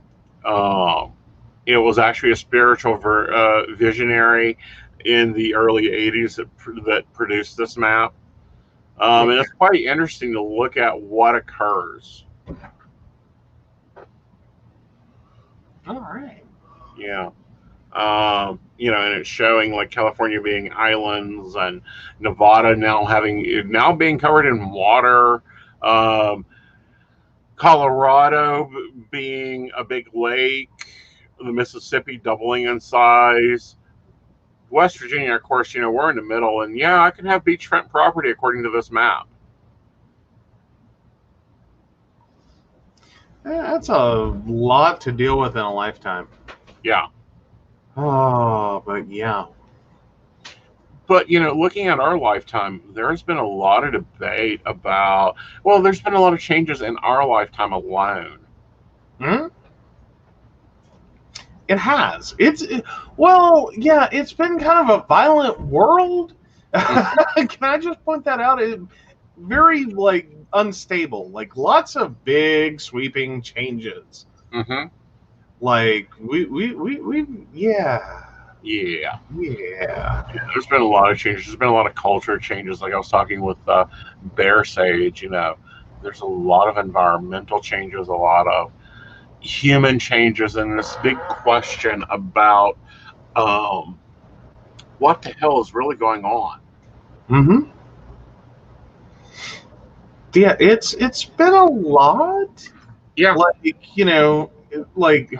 It was actually a spiritual visionary in the early 80s that produced this map. And it's quite interesting to look at what occurs. All right. Yeah. And it's showing like California being islands and Nevada now being covered in water. Colorado being a big lake, the Mississippi doubling in size. West Virginia, of course, we're in the middle, and yeah, I can have beachfront property according to this map. That's a lot to deal with in a lifetime. Yeah. Oh, but yeah. But, looking at our lifetime, there's been a lot of debate about, there's been a lot of changes in our lifetime alone. Hmm? It has. It's been kind of a violent world. Can I just point that out? It's very, unstable. Like, lots of big, sweeping changes. Mm-hmm. Like, yeah. Yeah. Yeah. There's been a lot of changes. There's been a lot of culture changes. Like I was talking with Bear Sage, there's a lot of environmental changes, a lot of human changes, and this big question about what the hell is really going on. Mm-hmm. Yeah, it's been a lot. Yeah. Like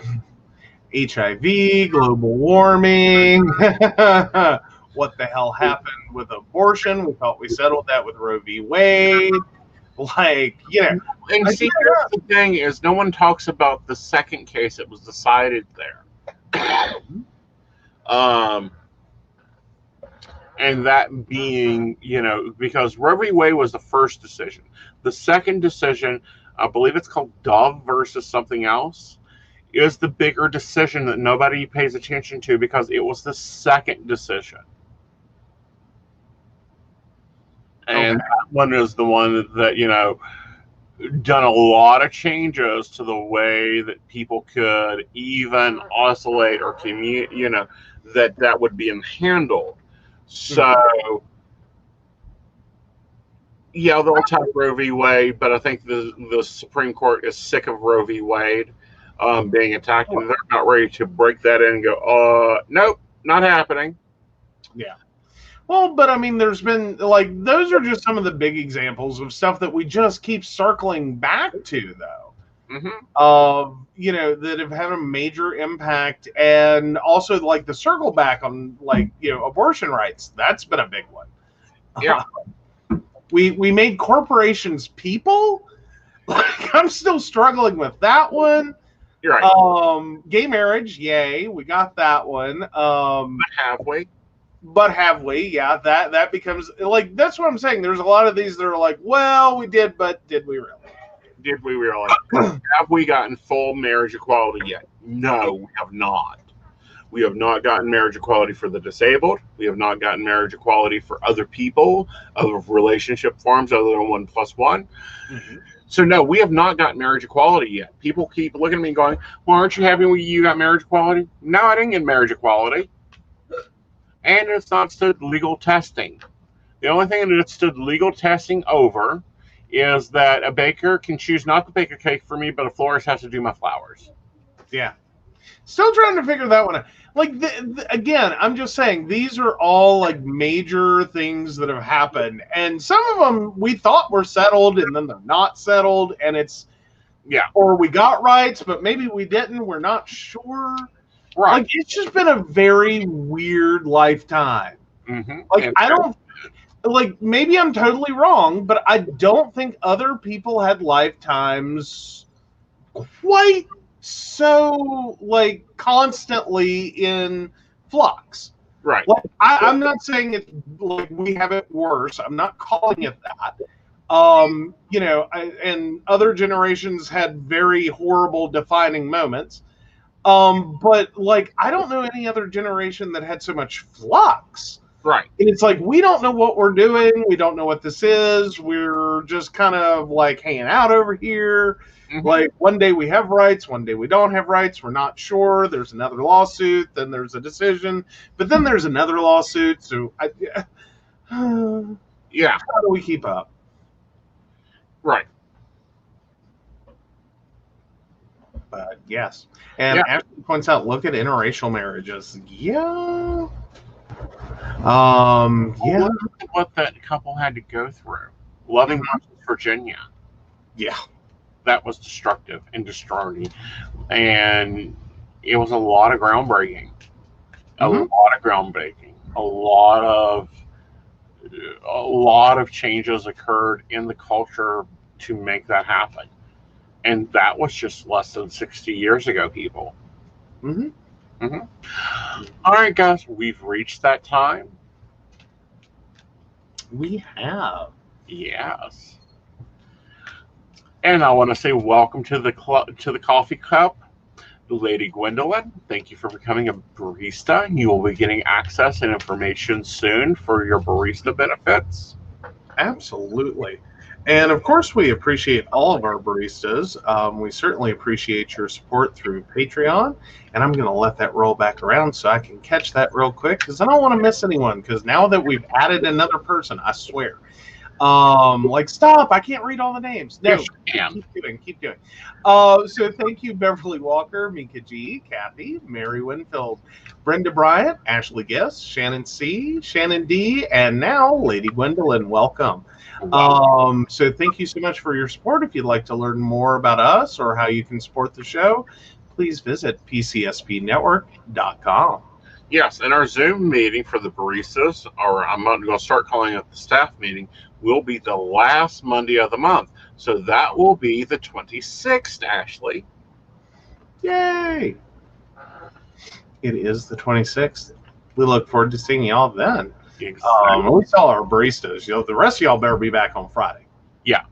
HIV, global warming. What the hell happened with abortion? We thought we settled that with Roe v. Wade. And see, here's the thing is no one talks about the second case that was decided there. And that being, because Roe v. Wade was the first decision. The second decision, I believe it's called Dove versus something else, is the bigger decision that nobody pays attention to because it was the second decision. And that one is the one that, done a lot of changes to the way that people could even oscillate or communicate, that would be handled. So, yeah, they'll attack Roe v. Wade, but I think the Supreme Court is sick of Roe v. Wade being attacked, and they're not ready to break that in and go, nope, not happening. Yeah. Well, but I mean, there's been those are just some of the big examples of stuff that we just keep circling back to, though. Mm-hmm. That have had a major impact, and also the circle back on abortion rights. That's been a big one. Yeah. We made corporations people. I'm still struggling with that one. You're right. Gay marriage, yay, we got that one. But have we? Yeah, that becomes that's what I'm saying. There's a lot of these that are well, we did, but did we really? Did we really? Have we gotten full marriage equality yet? No, we have not. We have not gotten marriage equality for the disabled. We have not gotten marriage equality for other people, other relationship forms other than 1+1. Mhm. So no, we have not got marriage equality yet. People keep looking at me going, well, aren't you happy when you got marriage equality? No, I didn't get marriage equality. And it's not stood legal testing. The only thing that it stood legal testing over is that a baker can choose not to bake a cake for me, but a florist has to do my flowers. Yeah. Still trying to figure that one out. Like, again, I'm just saying, these are all, like, major things that have happened. And some of them we thought were settled, and then they're not settled. And it's, Yeah. or we got rights, but maybe we didn't. We're not sure. Right. Like, it's just been a very weird lifetime. Mm-hmm. Like, And I don't, like, maybe I'm totally wrong, but I don't think other people had lifetimes quite so, like, constantly in flux. right. Like, I'm not saying it's like we have it worse. I'm not calling it that. You know, and other generations had very horrible defining moments. But like, I don't know any other generation that had so much flux. Right. And it's like, we don't know what we're doing. We don't know what this is. We're just kind of like hanging out over here. Mm-hmm. Like, one day we have rights, one day we don't have rights. We're not sure. There's another lawsuit, then there's a decision, but then there's another lawsuit. So, Yeah. how do we keep up? Right. But yes. And Yeah. Ashley points out, look at interracial marriages. Yeah. Yeah. Look at what that couple had to go through. Loving versus Virginia. Yeah. That was destructive and destroying. And it was a lot of groundbreaking. Mhm. A lot of changes occurred in the culture to make that happen. And that was just less than 60 years ago, people. Mm-hmm. Mm-hmm. All right, guys, we've reached that time. We have. Yes. And I want to say welcome to the coffee cup, Lady Gwendolyn. Thank you for becoming a barista. You will be getting access and information soon for your barista benefits. Absolutely. And of course, we appreciate all of our baristas. We certainly appreciate your support through Patreon. And I'm going to let that roll back around so I can catch that real quick, because I don't want to miss anyone. Because now that we've added another person, I swear. Like, stop, I can't read all the names. No, Yes, you can. keep doing. So thank you, Beverly Walker, Mika G, Kathy, Mary Winfield, Brenda Bryant, Ashley Guess, Shannon C, Shannon D, and now Lady Gwendolyn. Welcome. So thank you so much for your support. If you'd like to learn more about us or how you can support the show, please visit PCSPnetwork.com. Yes, and our Zoom meeting for the baristas, or I'm going to start calling it the staff meeting, will be the last Monday of the month. So that will be the 26th, Ashley. Yay! It is the 26th. We look forward to seeing y'all then. Exactly. We saw our baristas. You know, the rest of y'all better be back on Friday. Yeah.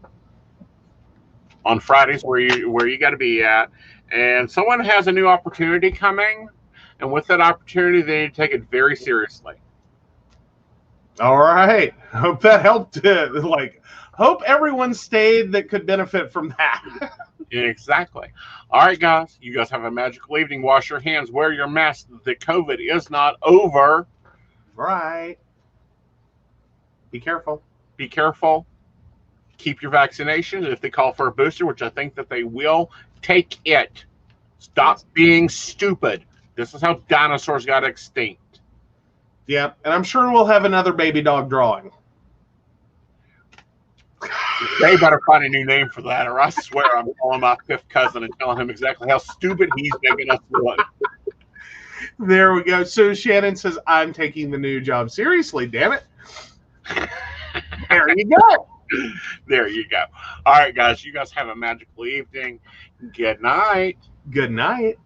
On Fridays where you got to be at. And someone has a new opportunity coming. And with that opportunity, they need to take it very seriously. All right. Hope that helped. Hope everyone stayed that could benefit from that. Exactly. All right, guys. You guys have a magical evening. Wash your hands. Wear your mask. The COVID is not over. Right. Be careful. Be careful. Keep your vaccination. If they call for a booster, which I think that they will, take it. Stop being stupid. This is how dinosaurs got extinct. Yeah, and I'm sure we'll have another baby dog drawing. They better find a new name for that, or I swear I'm calling my fifth cousin and telling him exactly how stupid he's making us look. There we go. So Shannon says, I'm taking the new job seriously, damn it. There you go. There you go. All right, guys. You guys have a magical evening. Good night. Good night.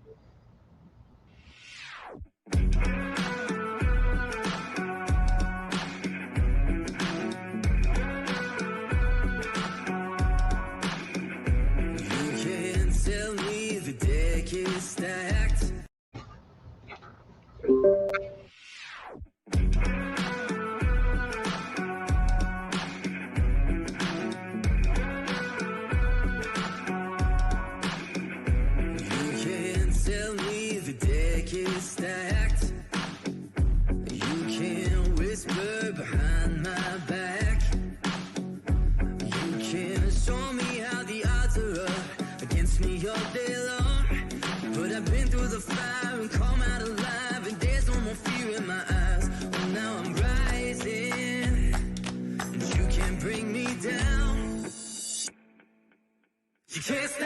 Can't stop